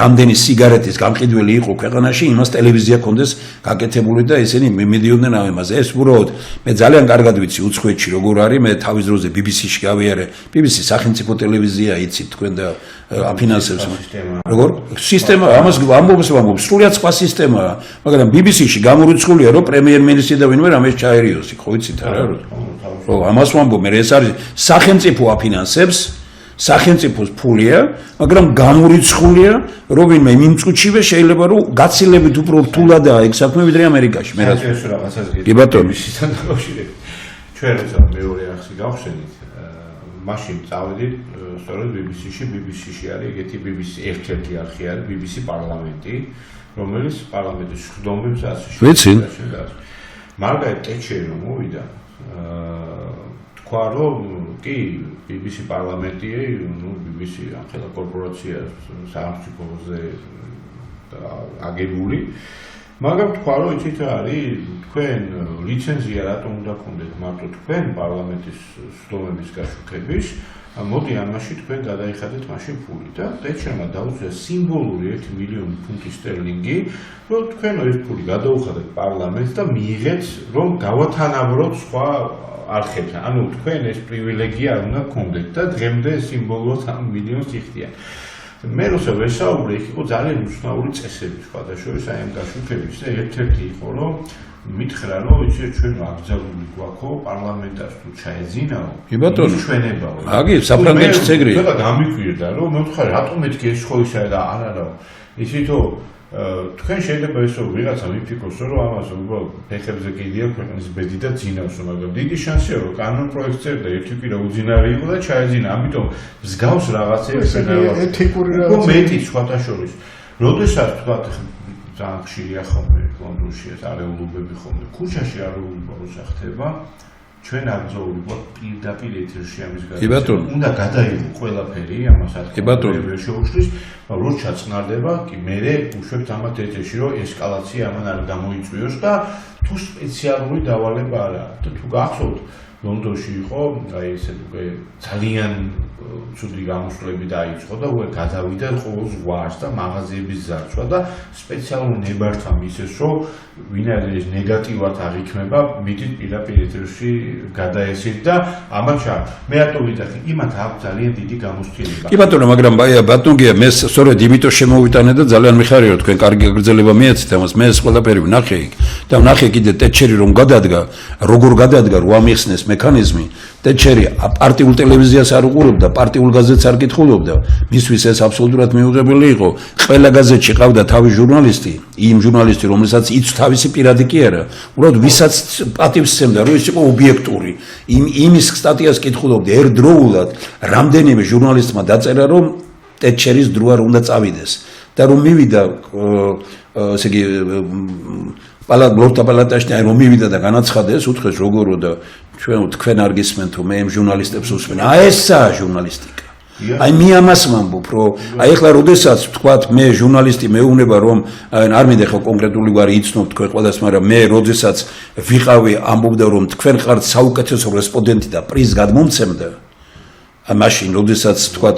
Speaker 2: რამდენი სიგარეტის გამყიდველი იყო ქვეყანაში იმას ტელევიზია კონდეს გაკეთებული და ესენი მიდიოდნენ ამაზე ეს უბრალოდ მე ძალიან კარგად ვიცი უცხოეთში როგორ არის მე თავის დროზე BBC-ში გავიარე BBC სახელმწიფო ტელევიზია იცით თქვენ და აფინანსებს როგორ სისტემა ამას ამბობს სრულიად სხვა სისტემაა მაგრამ BBC-ში გამორიცხულია რომ პრემიერ-მინისტრი და ვინმე რამეს ჩაერიოსი ხო იცით არა ხო ამას ვამბობ მე ეს არის სახელმწიფო აფინანსებს სახელმწიფოს ფულია, მაგრამ გამორიცხულია, რომ ვინმე იმ წუთშივე შეიძლება რომ გაცილებით უფრო რთულადაა ეგ საქმე ვიდრე ამერიკაში. მე
Speaker 3: რაღაცას
Speaker 2: კი ბატონო.
Speaker 3: BBC-თან დაკავშირებით. ჩვენ როცა მეორე ახსი გავხსენით, მაშინ წავედით სწორედ BBC-ში არის ეგეთი BBC ერთ-ერთი არხი არის BBC პარლამენტი, რომელიც პარლამენტის ხდომებს ასე
Speaker 2: ვიცი.
Speaker 3: მარგარეტ ტეტჩერი რომ მოვიდა თქვა რომ კი BBC პარლამენტია, BBC ახლა კორპორაცია სახელმწიფოზე აგებული. მაგრამ თქვა რომ იცით რა არის თქვენ ლიცენზია რატომ უნდა გქონდეთ მარტო თქვენ პარლამენტის სხდომების გაშუქების მოდი ამაში თქვენ გადაიხადეთ მაშინ ფული და ტეჩერმა დაუწია სიმბოლური 1 მილიონი ფუნტი სტერლინგი რომ თქვენ ეს ფული გადაუხადეთ პარლამენტს და მიიღეთ რომ გავათანაბროთ სხვა არხებთან ანუ თქვენ ეს პრივილეგია უნდა გქონდეთ და დღემდე სიმბოლურად 1 მილიონს იხდიან მე როცა ვესაუბრე იქ იყო ძალიან უცნაური წესები სხვადასხვა აი ამ გაშუქების და ერთ-ერთი იყო რომ მითხრა რომ იცი ჩვენ აკრძალული გვაქვს პარლამენტარს თუ ჩაეძინაო
Speaker 2: კი ბატონო
Speaker 3: ჩვენებაო
Speaker 2: აგი საფრანგეთში ეგრეა
Speaker 3: და დამიკვირდა რომ მე ვთქვა რატომ მეთქი ეს ხო ისაა და არა ისითო თქვენ შეიძლება ესო ვიღაცა მიფიქროს რომ ამას უბრალოდ ფეხებზე კიდია ქვეყნის ბედი და ძინავს მაგრამ დიდი შანსია რომ კანონ პროექტზე და ერთი პირა უძინარი იყო და ჩაეძინა ამიტომ მსგავს რაღაცებს
Speaker 1: ეთიკური რაღაცა
Speaker 3: მეტი სხვათა შორის როდესაც თქვა ძალიან ხშირია ხოლმე ლონდონში ეს არეულობები ხოლმე ქუჩაში არეულობა როცა ხდება ჩვენ აბსოლუტურად გვაქვს პირდაპირ ეთერში ამის
Speaker 2: გადაცემა.
Speaker 3: უნდა გადაიღო ყველაფერი ამას აკეთებს შეუშლის, რომ ჩაწყნარდება, კი მე უშვებთ ამათ ეთერში, რომ ესკალაცია ამან არ გამოიწვიოს და თუ სპეციალური დავალება არა. და თუ გახსოვთ, ლონდონში იყო, აი ესე უკვე ძალიან ცუდი გამოსვლები დაიწყო და უკვე გადავიდა ყოველ ზღვარს და მაღაზიების ზარცვა და სპეციალურ ნებართვამ ისეს, რომ ვინაიდან ნეგატივად აღიქმება, მიდით პირდაპირ ეთერში გადაესით და ამაჩა მე რატო ვიტახი, იმათ აქვს ძალიან დიდი გამოცდილება.
Speaker 2: კი ბატონო, მაგრამ ბატონგია, მე სწორედ იმიტომ შემოვიტანე და ძალიან მიხარია, თქვენ კარგი გაგრძელება მიეცით ამას, მე ეს ყველაფერი ვნახე იქ და ვნახე კიდე ტეტჩერი რომ გადადგა, როგორ გადადგა, რო ამიხსნეს მექანიზმი, ტეტჩერი პარტიულ ტელევიზიას არ უყურებდა, პარტიულ გაზეთს არ კითხულობდა, მისთვის ეს აბსოლუტურად მიუღებელი იყო. ყველა გაზეთში ყავდა თავი ჟურნალისტი, იმ ჟურნალისტი, რომელსაც იცოდა თავისი პირადი კი არა, უბრალოდ ვისაც პატივს სცემდა, რომ ის იყო ობიექტური. იმის სტატიას კითხულობდა ერთდროულად, რამდენიმე ჟურნალისტმა დაწერა, რომ ტეტჩერის დრო არ უნდა წავიდეს და რომ მივიდა, ესე იგი, ლორდთა პალატაში და რომ მივიდა და განაცხადეს, უთხრეს როგორო და თქვენ არ გისმენთ, მე იმ ჟურნალისტებს უსმენ. ესაა ჟურნალისტიკა. აი მე ამას ვამბობ, რომ აი ახლა როდესაც თქვათ მე ჟურნალისტი მეუბნება რომ არ მინდა ხო კონკრეტული გვარი იცნობ თქვენ ყველას, მაგრამ მე როდესაც ვიყავი ამბობდა რომ თქვენ ხართ საუკეთესო რესპონდენტი და პრიზ გადმომცემდა. მაშინ როდესაც თქვათ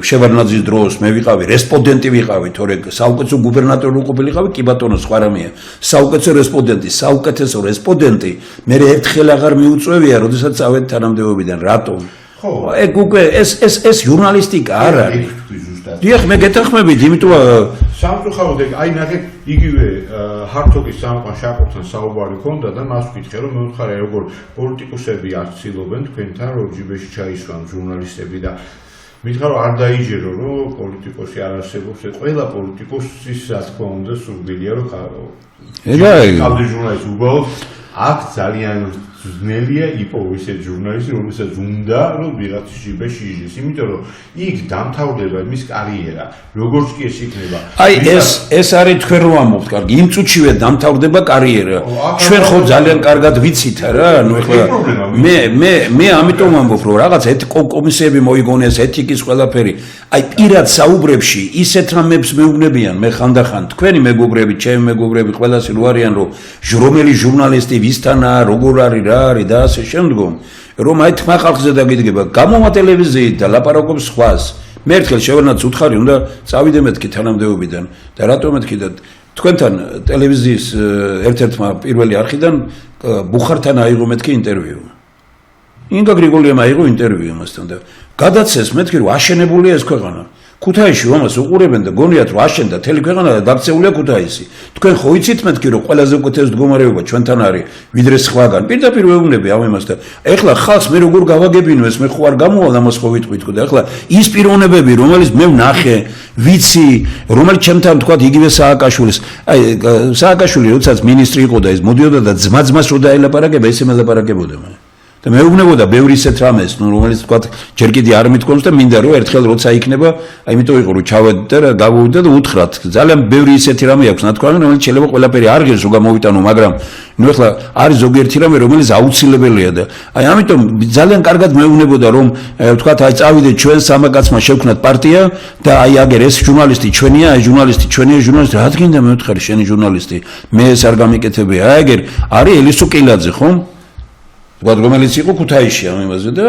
Speaker 2: შევარდნაძის დროს მე ვიყავი რესპონდენტი ვიყავი, თორე საუკეთესო გუბერნატორი უყოფილიყავი, კი ბატონო სხვა რამეა. საუკეთესო რესპონდენტი მე ერთხელ აღარ მიუწევია, როდესაც წავედი თანამდებობიდან. რატომ? ხო, ეგ უკვე ეს ჟურნალისტიკა არ არის. დიახ, მე გეთანხმებით, იმიტომ
Speaker 3: სამწუხაროდ აი ნახეთ იგივე ჰარტოგის სამყარო შაკობთან საუბარი ქონდა და მას ვკითხე რომ მე ვთხარი როგორ პოლიტიკოსები არცილობენ თქვენთან რომ ჯიბეში ჩაისვან ჟურნალისტები და მითხრა რომ არ დაიჯერო რომ პოლიტიკოსი არ არსებობს ყველა პოლიტიკოსის რა თქმა უნდა სურვილია რომ ყავდეს ჟურნალისტი უბრალოდ აქ ძალიან ძნელია იპოვოს ეს ჟურნალისტი რომელსაც უნდა რომ ვიღაცის ჯიბეში იჯდეს იმიტომ რომ იქ დამთავრდება მის კარიერა როგორც კი ეს იქნება
Speaker 2: აი ეს არის თქვენ რომ ამბობთ კარგი იმ წუთშივე დამთავრდება კარიერა ჩვენ ხო ძალიან კარგად ვიცით რა ანუ ეხლა მე ამიტომ ამბობ რომ რაღაც კომისიები მოიგონეს ეთიკის ყველაფერი აი პირად საუბრებში ისეთ რამებს მეუბნებიან მე ხანდახან თქვენი მეგობრები ჩემი მეგობრები ყველასი რო არიან რომ რომელი ჟურნალისტი ვისთანაა როგორ არის რა არის და ასე შემდგომ რომ აი თმა ხალხზე დაგიდგება გამოვა ტელევიზიით და ლაპარაკობს სხვას მე ერთხელ შევარდნაძს უთხარი უნდა წავიდე მეთქი თანამდებობიდან და რატომ მეთქი და თქვენთან ტელევიზიის ერთ-ერთმა პირველი არხიდან ბუხართან აიღო მეთქი ინტერვიუ ინგა გრიგოლიამ აიღო ინტერვიუ მასთან და გადაცეს მეთქი რომ აშენებულია ეს ქვეყანა ქუთაისში ამას უყურებენ და გონიათ რომ აშენდა თელი ქვეყანა და დაქცეულია ქუთაისი თქვენ ხო იცით მეთქი რომ ყველაზე უკეთეს მდგომარეობა ჩვენთან არის ვიდრე სხვაგან პირდაპირ ვეუბნები ამ იმას და ეხლა ხალხს მე როგორ გავაგებინო ეს მე ხო არ გამოვალ ამას ხო ვიტყვით და ეხლა ის პიროვნებები რომელიც მე ვნახე ვიცი რომელიც ჩემთან თქვა იგივე სააკაშვილის აი სააკაშვილი როდესაც მინისტრი იყო და ეს მოდიოდა და ძმა-ძმას რო დაელაპარაკება ესე მელაპარაკებოდა მე და მეუბნებოდა ბევრი ისეთ რამეს, რომელიც თქვა ჯერ კიდე არ მithქვამს და მინდა რომ ერთხელ როცა იქნება, იმიტომ იყო რომ ჩავედი და გავუვიდა და უთხრათ. ძალიან ბევრი ისეთი რამე აქვს ნათქვამი, რომელიც შეიძლება ყველაფერი არ ღირს რომ გამოვიტანო, მაგრამ ნუ ეხლა არის ზოგიერთი რამე, რომელიც აუცილებელია და აი ამიტომ ძალიან კარგად მეუბნებოდა რომ თქვა აი წავიდეთ ჩვენ სამაკაცმა შევქნათ პარტია და აი აგერ ეს ჟურნალისტი ჩვენია, აი ჟურნალისტი ჩვენია, ჟურნალისტი რა თქინდა მე ვთხარი შენი ჟურნალისტი, მე ეს არ გამიკეთებია. აი აგერ არის ელისო კილაძე ხო? რომელიც იყო ქუთაისში ამ იმაზე და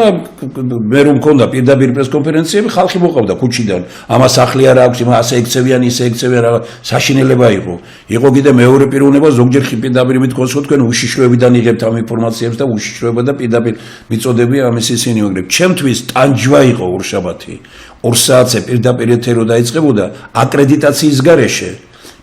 Speaker 2: მე რომ მქონდა პირდაპირ პრესკონფერენციები ხალხი მოყავდა ქუჩიდან ამას სახლი არ აქვს იმას ასე ექცევიანი ისე ექცევიან რა საშინელება იყო კიდე მეორე პიროვნება ზოგჯერ პირდაპირ მithქვას რომ თქვენ უშიშროებიდან იღებთ ამ ინფორმაციებს და უშიშროება და პირდაპირ მიწოდები ამის ისინი მაგრამ ჩემთვის ტანჯვა იყო ორშაბათი 2 საათზე პირდაპირ ეთერო დაიწყებოდა აკრედიტაციის გარეშე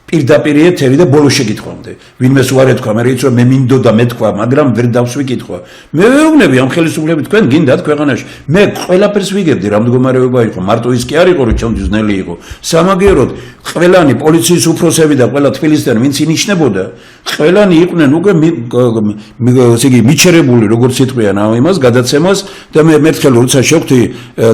Speaker 2: პირდაპირ ეთერი და ბოლოს შეკითხვამდე. ვინმეს უარ ეთქვა, მე რიცხვ მე მინდოდა მეთქვა, მაგრამ ვერ დავსვი კითხვა. მე ვეუბნები ამ ხელისუფლებით თქვენ გინდათ ქვეყანაში. მე ყველაფერს ვიგებდი, რა მდგომარეობა იყო. მარტო ის კი არ იყო, რომ ჩემთვის ძნელი იყო. სამაგიეროდ ყველანი პოლიციის უფროსები და ყველა თბილისიდან ვინც ინიშნებოდა, ყველანი იყვნენ უკვე ესე იგი მიჩერებული, როგორც იტყვიან ამ იმას გადაცემას და მე მერთხელ როცა შევხვდი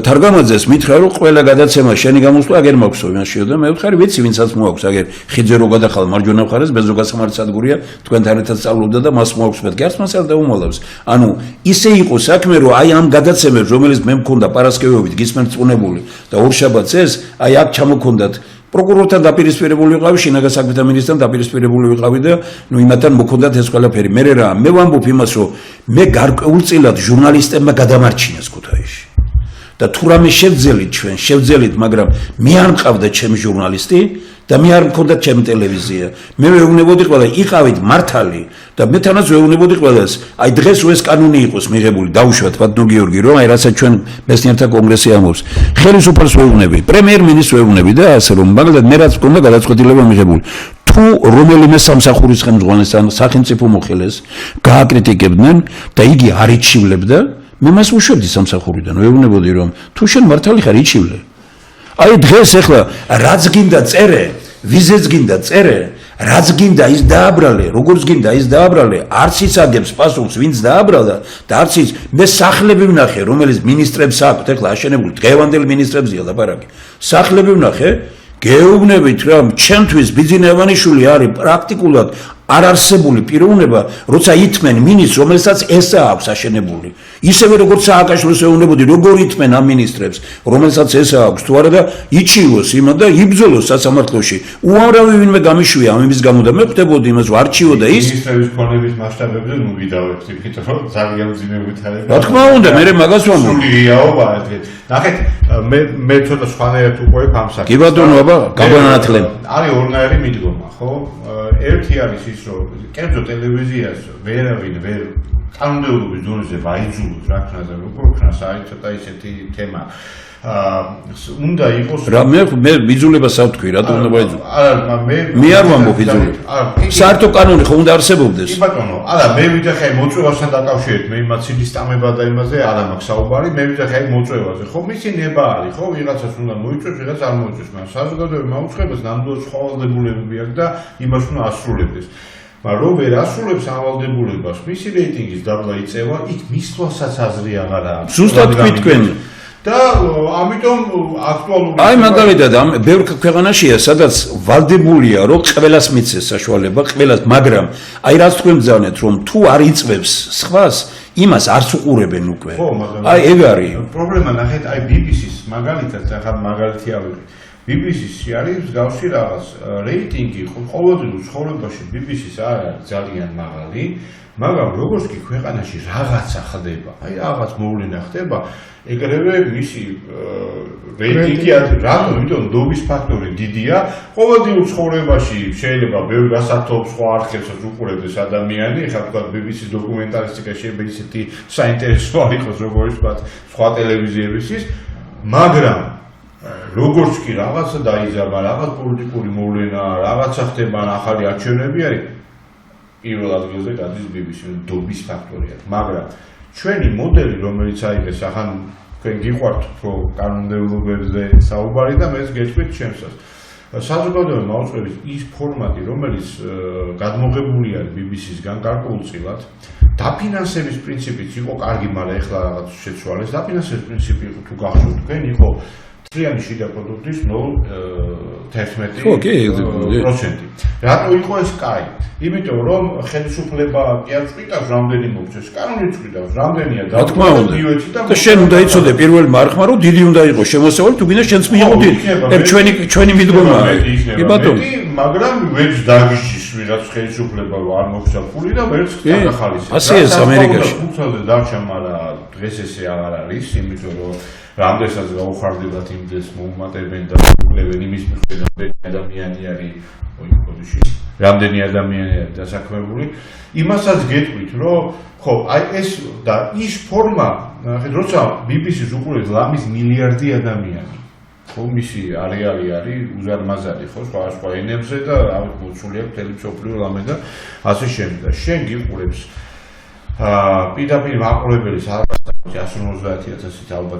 Speaker 2: თარგამაძეს, მითხრა რომ ყველა გადაცემა შენი გამოსვლა აგერ მაქვსო იმაშიო და მე ვთხარი ვიცი ვინცაც მოაქვს აგერ ხიძე რო გადახალ მარჯვენა მხარეს ბეზოგასამართის სადგურია თქვენთან ერთად სწავლობდა და მას მოაქვს მეთქი არც მას არ დაუმალავს ანუ ისე იყო საქმე რომ აი ამ გადაცემებს რომელიც მე მქონდა პარასკევობით გისმენთ წუნებული და ორშაბათს ეს აი აქ ჩამოქონდათ პროკურორთან დაპირისპირებული ვიყავი შინაგან საქმეთა მინისტრთან დაპირისპირებული ვიყავი და ნუ იმათთან მოქონდათ ეს ყველაფერი მე რა მე ვამბობ იმას რომ მე გარკვეულწილად ჟურნალისტებმა გადამარჩინეს ქუთაისში და თუ რამე შევძელით მაგრამ მე არ მყავდა ჩემი ჟურნალისტი და მე არ მქონდა ჩემი ტელევიზია. მე ვეუბნებოდი ყველა იყავით მართალი და მე თანაც ვეუბნებოდი ყველას. აი დღეს ეს კანონი იყოს მიღებული, დაუშვათ ბატონო გიორგი, რომ აი რასაც ჩვენ მეცნიერთა კონგრესი ამბობს. ხელისუფალს ვეუბნები, პრემიერ-მინისტრს ვეუბნები და ასე რომ, მაგალითად მე რაც მქონდა გადაწყვეტილება მიღებული. თუ რომელიმე სამსახურის ხელმძღვანელს ან სახელმწიფო მოხელეს გააკრიტიკებდნენ და იგი არ იჩივლებდა, მე მას ვუშვებდი სამსახურიდან. ვეუბნებოდი რომ თუ შენ მართალი ხარ იჩივლე. აი დღეს ახლა რაც გინდა წერე, ვიზეც გინდა წერე, რაც გინდა ის დააბრალე, როგორც გინდა ის დააბრალე, არც ის აგებს პასუხს, ვინც დააბრალდა და არც ის მე სახლები ვნახე, რომელიც მინისტრებს აქვთ, ახლა აშენებული დღევანდელ მინისტრებზია ლაპარაკი. სახლები ვნახე, გეუბნებით რომ ჩემთვის ბიძინა ივანიშვილი არის პრაქტიკულად არარსებული პიროვნება, როცა ითმენ მინისტრს, რომელსაც ესა აქვს აშენებული. ისევე როგორც სააკაშვილს ეუბნებოდი, როგორ ითმენ ამ მინისტრებს, რომელსაც ესა აქვს, თუ არა და იჩიოს იმა და იბრძოლოს სასამართლოში. უამრავი ვინმე გამიშვია ამ იმის გამო და მე ხვდებოდი იმას, რომ არჩიოდა ის
Speaker 3: მინისტრების ფონების მასშტაბებზე ნუ ვიდავებთ, იმიტომ რომ ძალიან ძიმე ვითარება.
Speaker 2: რა თქმა უნდა, მე მაგას ვამბობ.
Speaker 3: სულიაობა ეს. ნახეთ, მე ცოტა სხვანაირად უყურებ ამ საქმეს.
Speaker 2: კი ბატონო, აბა, გაგანათლე.
Speaker 3: არის ორნაირი მიდგომა, ხო? ერთი არის ის, რომ კერძო ტელევიზიას ვერავინ ვერ კანონმდებლობის დონეზე ვაიძულოთ რა ქნაზე, როგორ ქნას არის ცოტა ისეთი თემა. უნდა იყოს
Speaker 2: რა მე ვიძულებას არ ვთქვი, რატომ უნდა ვაიძულო?
Speaker 3: არა,
Speaker 2: მე არ ვამბობ ვიძულებას. საერთო კანონი ხო უნდა არსებობდეს?
Speaker 3: კი ბატონო, არა, მე ვიდახე მოწვევასთან დაკავშირებით, მე იმათ სილისტამება და იმაზე არ მაქვს საუბარი, მე ვიდახე მოწვევაზე. ხო, მისი ნება არის, ხო, ვიღაცას უნდა მოიწვევს, ვიღაც არ მოიწვევს, მაგრამ საზოგადოებრივ მაუწყებას ნამდვილად სხვა ვალდებულებები აქვს და იმას უნდა ასრულებდეს. მაგრამ რომ ვერ ასრულებს ამ ვალდებულებას, მისი რეიტინგის დაბლა იწევა, იქ მის თვალსაც აზრი აღარ აქვს.
Speaker 2: ზუსტად თქვი თქვენ.
Speaker 3: და ამიტომ აქტუალური
Speaker 2: აი მაგალითად ამ ბევრ ქვეყანაშია სადაც ვალდებულია რომ ყველას მიცეს საშუალება ყველას მაგრამ აი რაც თქვენ ბრძანეთ რომ თუ არ იწვევს სხვას იმას არც უყურებენ უკვე აი ეგ არის
Speaker 3: პრობლემა ნახეთ აი BBC-ს მაგალითად ახლა მაგალითი ავიღე BBC-ში არის მსგავსი რაღაც რეიტინგი ყოველდღიურ ცხოვრებაში BBC-ს არის ძალიან მაღალი მაგრამ როგორც კი ქვეყანაში რაღაცა ხდება აი რაღაც მოვლენა ხდება ეგრევე მისი რეიტინგი რატომ იმიტომ ნდობის ფაქტორი დიდია ყოველდღიურ ცხოვრებაში შეიძლება ბევრ გასართობს სხვა არხებსაც უყურებდეს ადამიანი ხა თქვა BBC-ს დოკუმენტარისტიკა შეიძლება ისეთი საინტერესო არ იყოს როგორც თქვა სხვა ტელევიზიებისთვის მაგრამ როგორც კი რაღაცა დაიზარდა რაღაც პოლიტიკური მოვლენა რაღაცა ხდება ახალი არჩევნები არის პირველ ადგილზე გადის BBC-ს ნდობის ფაქტორი აქვს მაგრამ ჩვენი მოდელი რომელიც აიღეს ახან თქვენ გიყვართ უფრო კანონმდებლობებზე საუბარი და მეც გეტყვით ჩემსაც საზოგადოებრივი მაუწყების ის ფორმატი რომელიც გადმოღებული არის BBC-სგან გარკვეულწილად დაფინანსების პრინციპიც იყო კარგი, მაგრამ ეხლა რაღაც შეცვალეს. დაფინანსების პრინციპი იყო თუ გახსოვთ თქვენ, იყო მთლიანი შიდა პროდუქტის 0.11%. რატო იყო ეს კაი? იმიტომ რომ ხელისუფლება კი არ წვიტავს რამდენი მოგწეს, კანონი წვიტავს რამდენია და
Speaker 2: თქმა უნდა. და შენ უნდა იცოდე პირველ მარხმა რომ დიდი უნდა იყოს შემოსავალი, თუ გინდა შენც მიიღო დიდი. ჩვენი მიდგომაა. კი ბატონო.
Speaker 3: მაგრამ ვერც დაგიჭის ვიღაც ხელისუფლება არ მოგცა ფული და ვერც გადახალისებს.
Speaker 2: ასე ეს ამერიკაში.
Speaker 3: თუმცა დარჩა, მაგრამ დღეს ესე აღარ არის, იმიტომ რომ რამდენსაც გაუხარდებათ იმდეს მოუმატებენ და უკლებენ იმის მიხედვით ადამიანი არის ოიქოდში რამდენი ადამიანი არის დასაქმებული იმასაც გეტყვით რომ ხო აი ეს და ის ფორმა როცა BBC-ს უყურებს ლამის მილიარდი ადამიანი ხო მისი არეალი არის უზარმაზარი ხო სხვა ენებზე და მოცული აქვს მთელი მსოფლიო ლამე და ასე შემდეგ და შენ გიყურებს პირდაპირ მაყურებელი 150,000-ით ალბათ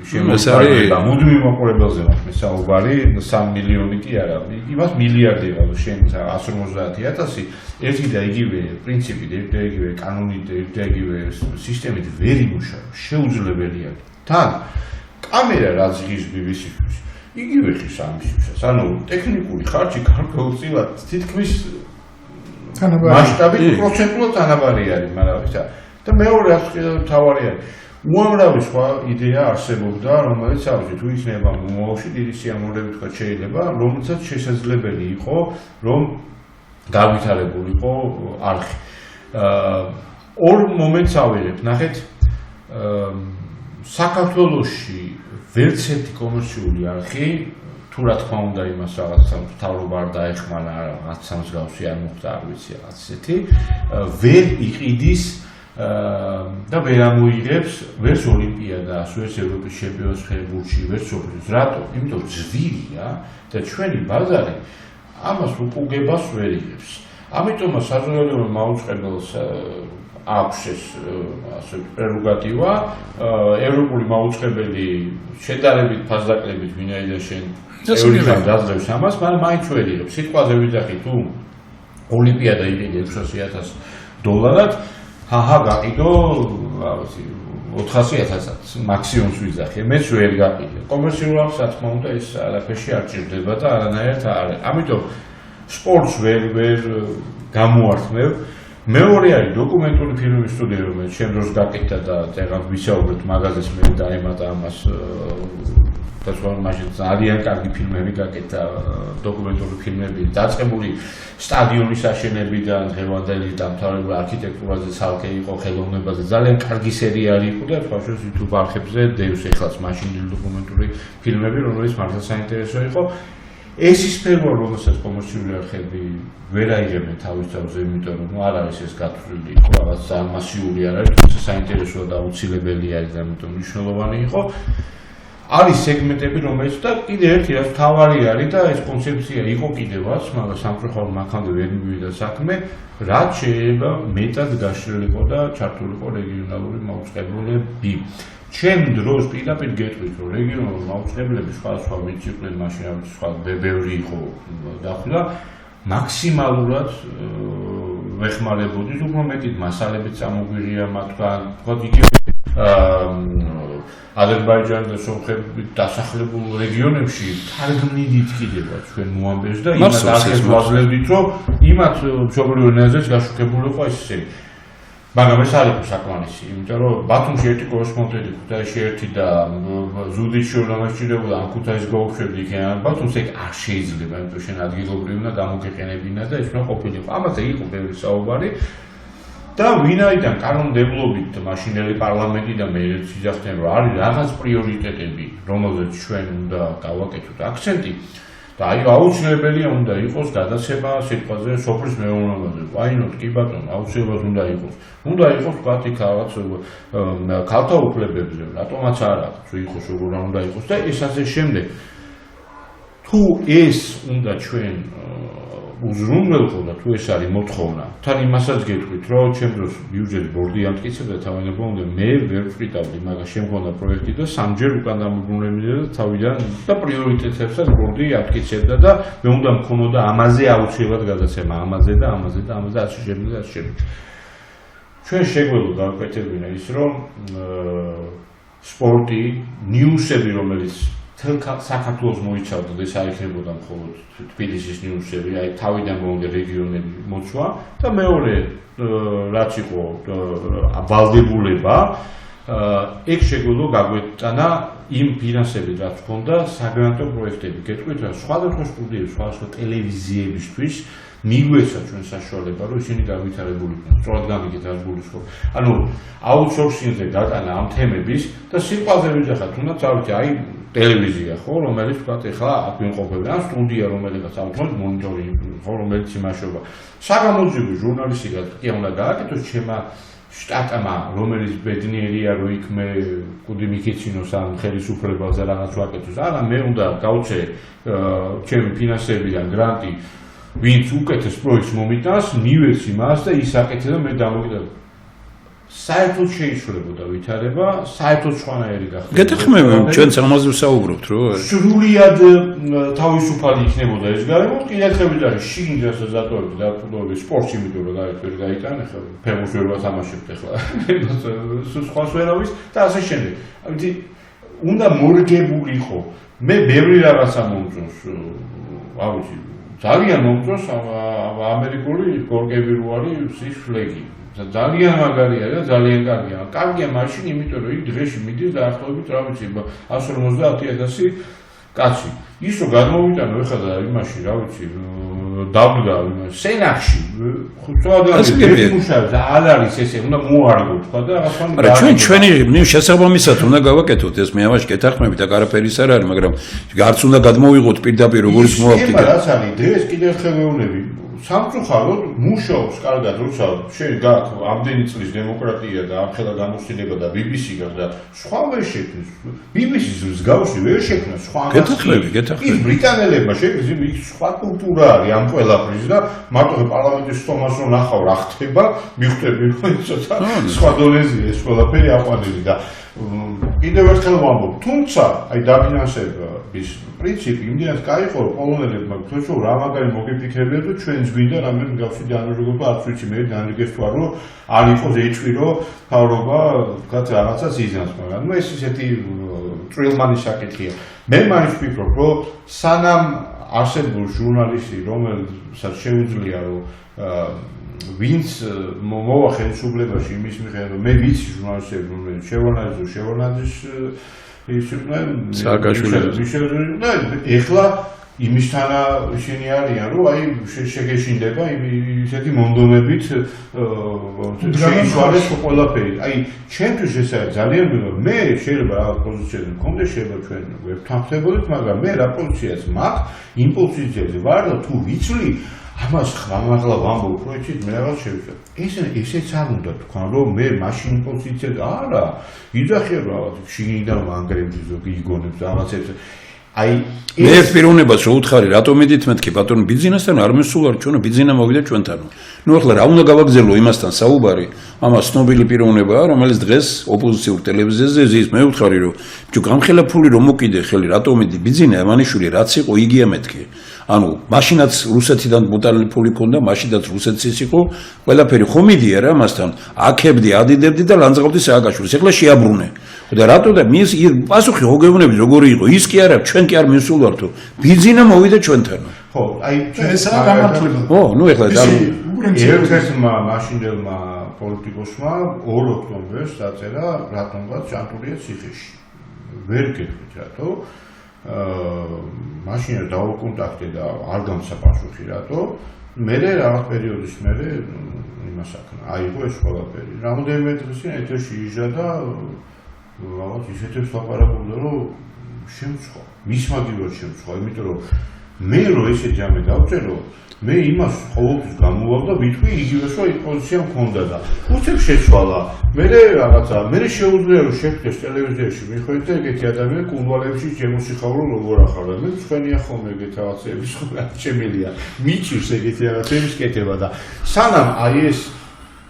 Speaker 3: შემოსწავლება მუდმივ მაყურებელზე მაქვს საუბარი 3 მილიონი კი არა იმას მილიარდი ყავს შენ 150,000 ერთი და იგივე პრინციპით ერთი და იგივე კანონით ერთი და იგივე სისტემით ვერ იმუშავებს შეუძლებელია თან კამერა რაც ღირს BBC-ს იგივე ღირს ამისთვისაც ანუ ტექნიკური ხარჯი გარკვეულწილად თითქმის მასშტაბით პროცენტულად თანაბარი არის მაგრამ და მეორე რაც კიდევ თავარი არის უამრავი სხვა იდეა არსებობდა რომელიც ავიღეთ თუ იქნება მომავალში დიდი სიამოვნებით თქვა შეიძლება რომელსაც შესაძლებელი იყო რომ გავითარებულიყო არხი ორ მომენტს ავიღეთ ნახეთ საქართველოში ვერც ერთი კომერციული არხი თუ რა თქმა უნდა იმას რაღაცა თავრობა არ დაეხმარა რაღაცა მსგავსი არ მოხდა არ ვიცი რაღაც ესეთი ვერ იყიდის და ვერ ამოიღებს ვერც ოლიმპიადას, ვერც ევროპის ჩემპიონატს ხერხურში, ვერც სოფლიოს. რატო? იმიტომ ძვირია და ჩვენი ბაზარი ამას უყურებას ვერ იღებს. ამიტომ საზოგადოებრივ მაუწყებელს აქვს ეს ასე პრეროგატივა, ევროპული მაუწყებელი შედარებით ფასდაკლებით ვინაიდან შენ ევროპიდან დაძლევს ამას, მაგრამ მაინც ვერ იღებს. სიტყვაზე ვიძახი თუ ოლიმპიადა იყიდე $600,000 ჰაჰა გაყიდო 400,000-ს მაქსიმუმს ვიძახე, მეც ვერ გაყიდე. კომერციულად რა თქმა უნდა ეს არაფერში არ ჭირდება და არანაირად არ არის. ამიტომ სპორტს ვერ გამოართმევ. მეორე არის დოკუმენტური ფილმების სტუდია, რომელიც ჩემ დროს გაკეთდა და წერან ვისაუბრეთ მაგაზეს მე დაემატა ამას და სხვა მაშინ ძალიან კარგი ფილმები გაკეთდა, დოკუმენტური ფილმები, დაწყებული სტადიონის აშენებიდან დღევანდელი დამთავრებული არქიტექტურაზე ცალკე იყო, ხელოვნებაზე ძალიან კარგი სერიალი იყო და სხვაშორის YouTube არხებზე დევს ეხლაც მაშინდელი დოკუმენტური ფილმები, რომელიც მართლა საინტერესო იყო. ეს ის სფეროა, რომელსაც კომერციული არხები ვერ აიღებენ თავის თავზე, იმიტომ რომ არ არის ეს გათვლილი იყო, რაღაც ძალიან მასიური არ არის, თუმცა საინტერესოა და აუცილებელი არის და ამიტომ მნიშვნელოვანი იყო. არის სეგმენტები, რომელიც და კიდე ერთი რაც თავარი არის და ეს კონცეფცია იყო კიდევაც, მაგრამ სამწუხაროდ მაქამდე ვერ მივიდა საქმე, რაც შეიძლება მეტად გაშლილიყო და ჩართულიყო რეგიონალური მაუწყებლები. ჩემ დროს პირდაპირ გეტყვით, რომ რეგიონალური მაუწყებლები სხვა ვიციყვნენ მაშინ რა ვიცი, სხვა ბევრი იყო დახლა, მაქსიმალურად ვეხმარებოდით, უფრო მეტით მასალებით წამოგვირია მათგან, თქვა იგივე აზერბაიჯანის და სომხეთის დასახლებულ რეგიონებში თარგმნით კიდევა ჩვენ მოამბეს და იმათ ახეს ვაძლევდით, რომ იმათ მშობლიურ ენაზეც გაშუქებულიყო ესე. მაგრამ ეს არ იყო საკმარისი, იმიტომ რომ ბათუმში ერთი კორესპონდენტი, ქუთაისში ერთი და ზუგდიდში რომელიც ჭირდებოდა ამ ქუთაისს გაუშვებდი იქიდან ბათუმს ეგ არ შეიძლება, იმიტომ შენ ადგილობრივი უნდა გამოგეყენებინა და ეს უნდა ყოფილიყო. ამაზე იყო ბევრი საუბარი. და ვინაიდან კანონმდებლობით მაშინდელი პარლამენტი და მეც ვიძახდნენ რომ არის რაღაც პრიორიტეტები, რომელზეც ჩვენ უნდა გავაკეთოთ აქცენტი და აი აუცილებელია უნდა იყოს გადაცემა სიტყვაზე სოფლის მეურნეობაზე. ვაინოთ კი ბატონო, აუცილებლად უნდა იყოს. უნდა იყოს ვთქვათ იქ რაღაც ქალთა უფლებებზე, რატომაც არა, თუ იყოს როგორ უნდა იყოს და ეს ასე შემდეგ. თუ ეს უნდა ჩვენ უზრუნველყო და თუ ეს არის მოთხოვნა, თან იმასაც გეტყვით, რომ ჩემ დროს ბიუჯეტის ბორდი ამტკიცებდა თავიანთი, მე ვერ ვწვიტავდი, მაგრამ შემდგომა პროექტი და სამჯერ უკან დამობრუნებინა და თავიდან და პრიორიტეტებსაც ბორდი ამტკიცებდა და მე უნდა მქონოდა ამაზე აუცილებლად გადაცემა, ამაზე და ამაზე და ამაზე ასე შემდეგ. ჩვენ შეგვეძლო გავაკეთებინა ის რომ სპორტი ნიუსები რომელიც თელ საქართველოს მოიცავდა და ეს აიქნებოდა მხოლოდ თბილისის ნიუსები, აი თავიდან მომდა რეგიონები მოცვა და მეორე რაც იყო ვალდებულება ეგ შეგვეძლო გაგვეტანა იმ ფინანსებით რაც ჰქონდა საგრანტო პროექტები. გეტყვით რა სხვადასხვა სტუდიები, სხვადასხვა ტელევიზიებისთვის მიგვეცა ჩვენ საშუალება რომ ისინი გავითარებულიყვნენ. სწორად გამიგეთ რა გულისხმობ. ანუ აუთსორსინგზე გატანა ამ თემების და სიტყვაზე ვიძახა თუნდაც არ ვიცი აი ტელევიზია ხო რომელიც თქვა ეხლა აკმაყოფილება ან სტუდია რომელიც საერთოდ მონიტორინგი ხო რომელიც იმაშობა. საგამოძიებო ჟურნალისტი კი უნდა გააკეთოს ჩემმა შტატმა რომელიც ბედნიერია რომ იქ მე კუდი მიქეცინოს ან ხელისუფლებაზე რაღაც ვაკეთოს. არა მე უნდა გავცე ჩემი ფინანსებიდან გრანტი ვინც უკეთეს პროექტს მომიტანს, მივეც იმას და ის აკეთე და მე დამოკიდებ. საერთოდ შეიცვლებოდა ვითარება, საერთოდ სხვანაირი გახდა.
Speaker 2: გეთახმები, ჩვენც ამაზე ვსაუბრობთ, რომ
Speaker 3: სრულიად თავისუფალი იქნებოდა ეს გარემო, კიდევ ხებით არის შიგნით ზატოები და ფუტბოლის სპორტში იმიტომ რომ გაიქ ვერ გაიტანე ხა, ფეხბურთს ვერ ვათამაშებთ ახლა. სხვას ვერავის და ასე შემდეგ. ამიტომ უნდა მორგებულიყო. მე ბევრი რაღაცა მომწონს, რა ვიცი ძალიან მომწონს ამერიკული გორგები რო არის ის ფლეგი. ძალიან მაგარია და ძალიან კარგია. კარგია მაშინ, იმიტომ რომ იქ დღეში მიდის დაახლოებით რა ვიცი 150,000 კაცი. ის რომ გადმოვიტანო ეხლა და იმაში რა ვიცი დავდგა სენახში ხუთადღე არ არის ესე უნდა მოარგო თქვა და რაღაცა
Speaker 2: ჩვენი შესაბამისად უნდა გავაკეთოთ ეს მე ამაში გეთახმებით და არაფერის არ არის მაგრამ არც უნდა გადმოვიღოთ პირდაპირ როგორც მოახდინეთ
Speaker 3: რაც არის დღეს კიდევ ხელმეორნები სამწუხაროდ მუშაობს კარგად როცა შენ გაქვს ამდენი წლის დემოკრატია და ამხელა გამოსtildeება და BBC და სხვა ვერ შექმნის BBC-ს მსგავსი ვერ შექმნა სხვა
Speaker 2: გეთახმები
Speaker 3: ის ბრიტანელებმა შექმნეს ის სხვა კულტურა არის ამ ყველაფრის და მარტო პარლამენტის სტომას რო ნახავ რა ხდება მიხვდები რომ ცოტა სხვა დონეზეა ეს ყველაფერი აყვანილი და კიდევ ერთხელ ვამბობ თუმცა აი დაფინანსების პრინციპი იმდენად კაიო რომ პოლონელებმა თქვენ რომ რა მაგარი მოგიფიქრებია თუ ჩვენს გვინდა რამე მსგავსი დანერგობა არც ვიცი მე დანერგეს თუ არა არ იყოს ეჭვირო თავრობა თქვათ რაღაცას იზამს მაგრამ ნუ ეს ისეთი წვრილმანი საკითხია მე მაინც ვფიქრობ რომ სანამ არსებულ ჟურნალისტი რომელსაც შეუძლია რომ ვინც მოვა ხელისუფლებაში იმის მიხედვით მე ვიცი ჟურნალისტები რომელიც შევარნაძის ის იყვნენ სააკაშვილი და ეხლა იმისთანა ისინი არიან რომ აი შეგეშინდება ისეთი მონდომებით შეიცვალეს ყველაფერი აი ჩემთვის ეს არის ძალიან მნიშვნელოვანი მე შეიძლება რაღაც პოზიციაზე მქონდეს შეიძლება ჩვენ ვერთანხმდებოდეთ მაგრამ მე რა პოზიციაც მაქვს იმ პოზიციაზე ვარ და თუ ვიცვლი ამას ხმამაღლა ვამბობ რომ იცით მე რაღაც შევიდა ესეც არ უნდა თქვა რომ მე მაშინ პოზიციაზე არა იძახიან რაღაც შიგნიდან მანგრევს ზოგი იგონებს რაღაცებს აი
Speaker 2: მე ერთ პიროვნებას რო უთხარი რატომ მიდით მეთქი ბატონო ბიზნესთან არ მოსულა ჩვენო ბიზნესა მოვიდა ჩვენთანო ნუ ახლა რა უნდა გავაგზელო იმასთან საუბარი ამას ცნობილი პიროვნებაა რომელიც დღეს ოპოზიციურ ტელევიზიაზე ზის მე უთხარი რომ ბიჭო გამხელა ფული რომ მოკიდე ხელი რატომ მიდი ბიზნესა ამანიშვილი რაც იყო იგია მეთქი ანუ მაშინაც რუსეთიდან მოტანილი ფული ქონდა მაშინაც რუსეთიც იყო ყველაფერი ხომ მიდია რა მასთან აკებდი ადიდებდი და ლანძღავდი სააკაშვილს ეხლა შეაბრუნე და რატო და მის პასუხი მოგეუბნები როგორი იყო ის კი არა ჩვენ კი არ მისულვართო ბიზნესა მოვიდა ჩვენთან
Speaker 3: ხო აი
Speaker 1: ეს რა გამართლება
Speaker 2: ო ნუ ეხლა
Speaker 3: ერთ-ერთმა მაშინდელმა პოლიტიკოსმა 2 ოქტომბერს დაწერა რატომღაც ჭანტურია ციხეში ვერ გეტყვით რატო მაშინ დავაკონტაქტე და არ გამცა პასუხი რატო მე რაღაც პერიოდის მერე იმას აკნა აიღო ეს ყველაფერი რამოდენიმე დღეს ეთერში იჟა და რაღაც ისეთებს ლაპარაკობდა რომ შემცხვა მის მაგივრად შემცხვა იმიტომ რომ მე რო ესე ჯამე დავწერო მე იმას ყოველთვის გამოვავ და ვიტყვი იგივეს რომ პოზიცია მქონდა და უცებ შეცვალა მე რაღაცა მე შეუძლია რომ შექმნეს ტელევიზიაში მიხვდეთ და ეგეთი ადამიანები კუნვალებში შემოსიხავრო როგორ ახლა მე თქვენია ხოლმე ეგეთი რაღაცები სხვა შემელია მიჭირს ეგეთი რაღაცების კეთება და სანამ აი ეს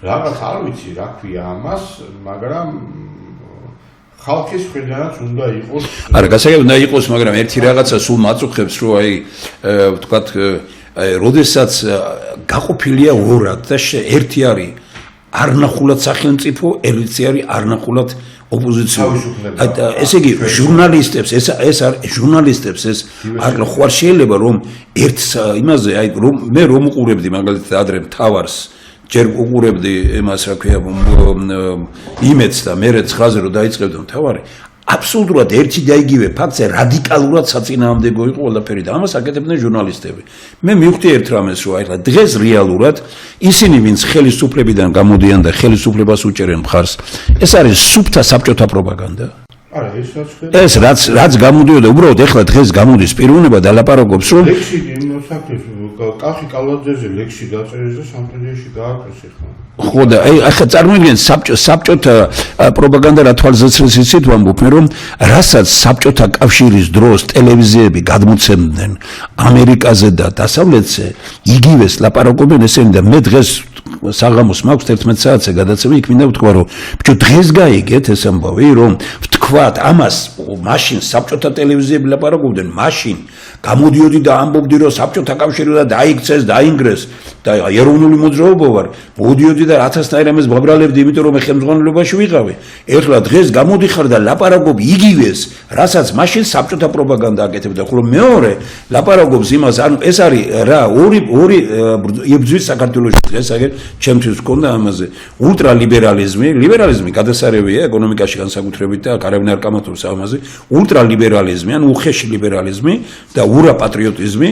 Speaker 3: რაღაც არ ვიცი რა ქვია ამას მაგრამ ხალხის მხრიდანაც უნდა იყოს
Speaker 2: არა გასაგები უნდა იყოს მაგრამ ერთი რაღაცა სულ მაწუხებს რომ აი ვთქვათ როდესაც გაყოფილია ორად და ერთი არის არნახულად სახელმწიფო ელიტი არის არნახულად ოპოზიცია. ესე იგი ჟურნალისტებს ეს არ ხوار შეიძლება რომ ერთ იმაზე აი რომ მე რომ უყურებდი მაგალითად ადრე თავარს ჯერ უყურებდი იმას რა ქვია იმედს და მე 9-ზე რომ დაიწყებდი თავარი აბსოლუტურად ერთი და იგივე ფაქტზე რადიკალურად საწინააღმდეგო იყო ყველაფერი და ამას აკეთებდნენ ჟურნალისტები. მე მივხვდი ერთ რამეს რომ აი დღეს რეალურად ისინი ვინც ხელისუფლებიდან გამოდიან და ხელისუფლებას უჭერენ მხარს ეს არის სუფთა საბჭოთა პროპაგანდა.
Speaker 3: არა
Speaker 2: ეს რაც გამოდიოდა უბრალოდ ეხლა დღეს გამოდის პიროვნება და ლაპარაკობს რომ
Speaker 3: ლექსი მოსაკეთებს კახი კალაძეზე ლექსი დაწერეს და სამტრედიაში გააკეთეს ახლა.
Speaker 2: ხო და ახლა წარმოიდგინეთ საბჭოთა პროპაგანდა რა თვალსაზრისით ისეთ ვამბობ მე რომ რასაც საბჭოთა კავშირის დროს ტელევიზიები გადმოცემდნენ ამერიკაზე და დასავლეთზე იგივეს ლაპარაკობენ ესენი და მე დღეს საღამოს მაქვს 11 საათზე გადაცემა იქ მინდა ვთქვა რომ ბიჭო დღეს გაიგეთ ეს ამბავი რომ ვთქვათ ამას მაშინ საბჭოთა ტელევიზიები ლაპარაკობდნენ მაშინ გამოდიოდი და ამბობდი რომ საბჭოთა კავშირი და დაიქცეს დაინგრეს და ეროვნული მოძრაობა ვარ მოდიოდი და 1000-ნაირ ამას ვაბრალებდი იმიტომ რომ ხელმძღვანელობაში ვიყავი ეხლა დღეს გამოდიხარ და ლაპარაკობ იგივეს რასაც მაშინ საბჭოთა პროპაგანდა აკეთებდა ხოლო მეორე ლაპარაკობს იმას ანუ ეს არის რა ორი იბრძვის საქართველოში დღეს აგერ ჩემთვის გქონდა ამაზე ლიბერალიზმი გადასარევია ეკონომიკაში განსაკუთრებით და არავინ არ კამათობს ამაზე ულტრალიბერალიზმი ან უხეში ლიბერალიზმი და ურაპატრიოტიზმი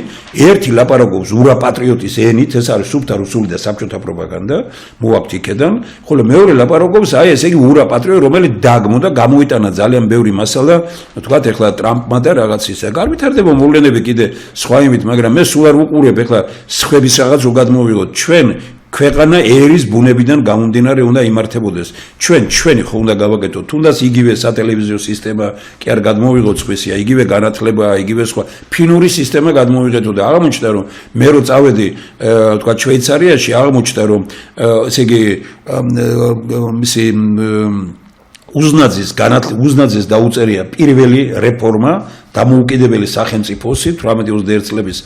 Speaker 2: ერთი ლაპარაკობს ურაპატრიოტის ენით ეს არის სუფთა რუსული და საბჭოთა პროპაგანდა მოაქვთ იქედან ხოლო მეორე ლაპარაკობს აი ესე იგი ურაპატრიოტი რომელიც დაგმო და გამოიტანა ძალიან ბევრი მასალა თქვათ ეხლა ტრამპმა და რაღაც ისე არ ვითარდება მოვლენები კიდე სხვა იმით მაგრამ მე სულ არ ვუყურებ ეხლა სხვების რაღაც რო გადმოვიღოთ ჩვენ ქვეყანა ერის ბუნებიდან გამომდინარე უნდა იმართებოდეს ჩვენი ხო უნდა გავაკეთოთ თუნდაც იგივე სატელევიზიო სისტემა კი არ გადმოვიღოთ სხვისია იგივე განათლება იგივე სხვა ფინური სისტემა გადმოვიღეთო და აღმოჩნდა რომ მე რო წავედი თქვა შვეიცარიაში აღმოჩნდა რომ ესე იგი მისი უზნაძეს დაუწერია პირველი რეფორმა დამოუკიდებელი სახელმწიფოსი 18-21 წლების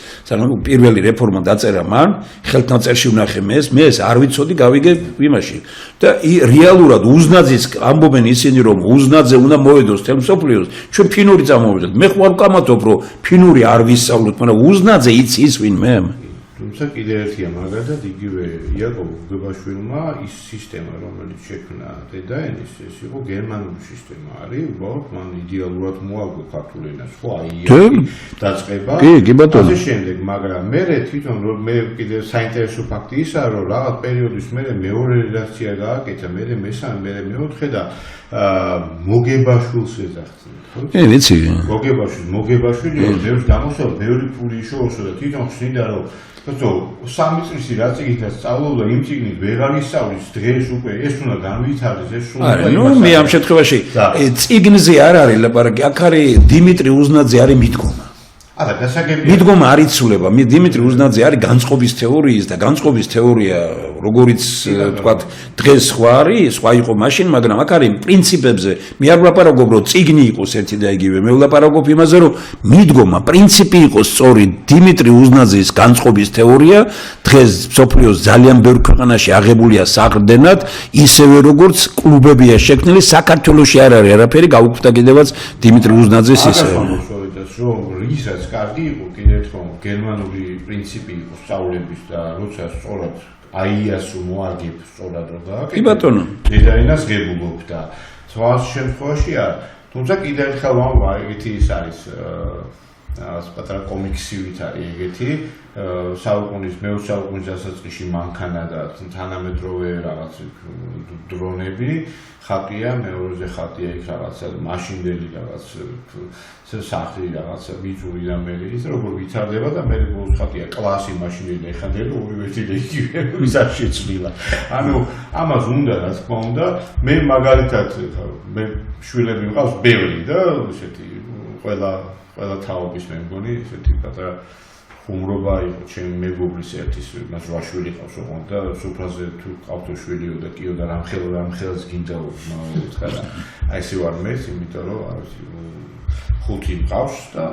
Speaker 2: პირველი რეფორმა დაწერა მან ხელთნაწერში ვნახე მე ეს არ ვიცოდი გავიგე იმაში და რეალურად უზნაძის ამბობენ ისინი რომ უზნაძე უნდა მოედოს თელ მსოფლიოს ჩვენ ფინური წამოვიდეთ მე ხო არ ვკამათობ რომ ფინური არ ვისწავლოთ მაგრამ უზნაძე იცის ვინმე
Speaker 3: თუმცა კიდევ ერთია მაგალითად იგივე იაკობ გუგებაშვილმა ის სისტემა რომელიც შექმნა დედაენის ეს იყო გერმანული სისტემა არის უბრალოდ მან იდეალურად მოაგო ქართულ ენას ხო აი დაწყება ასე შემდეგ მაგრამ მე თვითონ რომ მე კიდევ საინტერესო ფაქტი ისაა რომ რაღაც პერიოდის მერე მეორე რედაქცია გააკეთა მე მესამე მე მეოთხე და მოგებაშვილს ეძახდნენ
Speaker 2: ვიცი
Speaker 3: მოგებაშვილი ბევრს გამოსვლა ბევრი ფული იშოვოსო და თვითონ ხსნიდა რომ სამი წლისი რა წიგნით სწავლობდა იმ წიგნით ვეღარ ისწავლის დღეს უკვე ეს უნდა განვითარდეს ეს უნდა
Speaker 2: მე ამ შემთხვევაში წიგნზე არ არის ლაპარაკი აქ არის დიმიტრი უზნაძე არის მიდგომა
Speaker 3: არა გასაგებია
Speaker 2: მიდგომა არ იცვლება დიმიტრი უზნაძე არის განწყობის თეორიის და განწყობის თეორია როგორიც თქვა დღეს სხვა არის სხვა იყო მაშინ მაგრამ აქ არის პრინციპებზე მე არ ვლაპარაკობ რომ წიგნი იყოს ერთი და იგივე მე ვლაპარაკობ იმაზე რომ მიდგომა პრინციპი იყოს სწორი დიმიტრი უზნაძის განწყობის თეორია დღეს მსოფლიოს ძალიან ბევრ ქვეყანაში აღებულია საყრდენად ისევე როგორც კლუბებია შექმნილი საქართველოში არ არის არაფერი გაუქმდა კიდევაც დიმიტრი უზნაძის ისე
Speaker 3: რომ რისაც კარგი იყო კიდევ ერთხელ გერმანული პრინციპი იყო სწავლების და როცა სწორად აიას მოაგებ სწორად რომ გააკეთე.
Speaker 2: კი ბატონო.
Speaker 3: დედაენას გებულობ და სხვა შემთხვევაში არ. თუმცა კიდევ ერთხელ ვამბობ, ეგეთი ის არის რაღაც პატარა კომიქსივით არის ეგეთი საუკუნის მე-20 საუკუნის დასაწყისში მანქანა და თანამედროვე რაღაც დრონები ხატია მეორეზე ხატია იქ რაღაცა მაშინდელი რაღაც სახრი რაღაცა ბიჭური და მე ის როგორ ვითარდება და მე ბოლოს ხატია კლასი მაშინდელი ეხანდელი ორივე თითი იგივე ის არ შეცვლილა ანუ ამას უნდა რა თქმა უნდა მე მაგალითად მე შვილები მყავს ბევრი და ესეთი ყველა თაობის მე მგონი ესეთი პატარა ხუმრობა იყო ჩემი მეგობრის ერთის მას 8 შვილი ყავს ოღონდ და სუფრაზე თუ ყავთო შვილიო და კიო და რამხელს გინდაო უთხრა აი ესე ვარ მეც იმიტომ რომ 5 მყავს და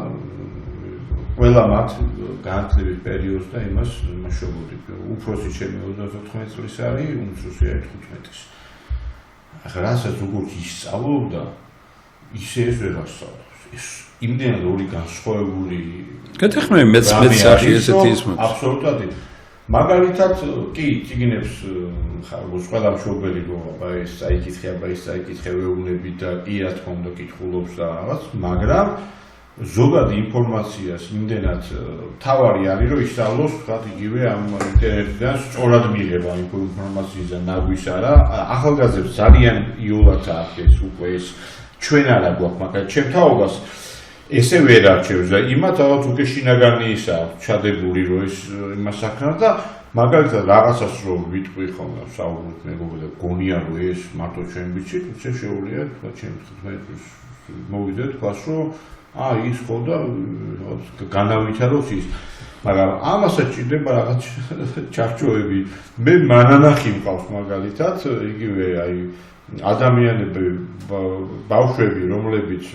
Speaker 3: ყველა მათ განათლების პერიოდს და იმას შევოდი. უფროსი ჩემი 34 წლის არის, უმცროსი 15-ის. ახლა რასაც როგორც ისწავლობდა, ისე ეს ვერ ასწავლოს. იმდენად ორი განსხვავებული
Speaker 2: გეთეხმები მეც სახი ესეთი ისმოთ.
Speaker 3: აბსოლუტურად. მაგალითად, კი, წიგნებს ხარობს ყველა მშობელი გოღა, ეს წაიკითხე, ეს წაიკითხე ვეუბნები და კი რა თქმა უნდა კითხულობს და რაღაც, მაგრამ ზოგადი ინფორმაციას იმდენად თავარი არის, რომ ისწავლოს, თქვათ, იგივე ამ ინტერნეტიდან სწორად მიიღება ინფორმაციის და ნაგვის არა. ახალგაზრდებს ძალიან იოლად აქვს უკვე ეს ჩვენ არა გვაქვს, მაგრამ ჩემ თაობას ესე ვერ არჩევს და იმათ ალბათ უკვე შინაგანი ისა ჩადებული რომ ეს იმას აქნა და მაგალითად რაღაცას რომ ვიტყვი ხოლმე საუბრობ მეგობრებო და გონია რომ ეს მარტო ჩვენ ვიცით უცე შეუძლია თქვა ჩემ 15-ის მოვიდეთ თქვას რომ ის ხო და განავითაროს ის მაგრამ ამასაც ჭირდება რაღაც ჩარჩოები მე მანანახი მყავს მაგალითად იგივე აი ადამიანები ბავშვები რომლებიც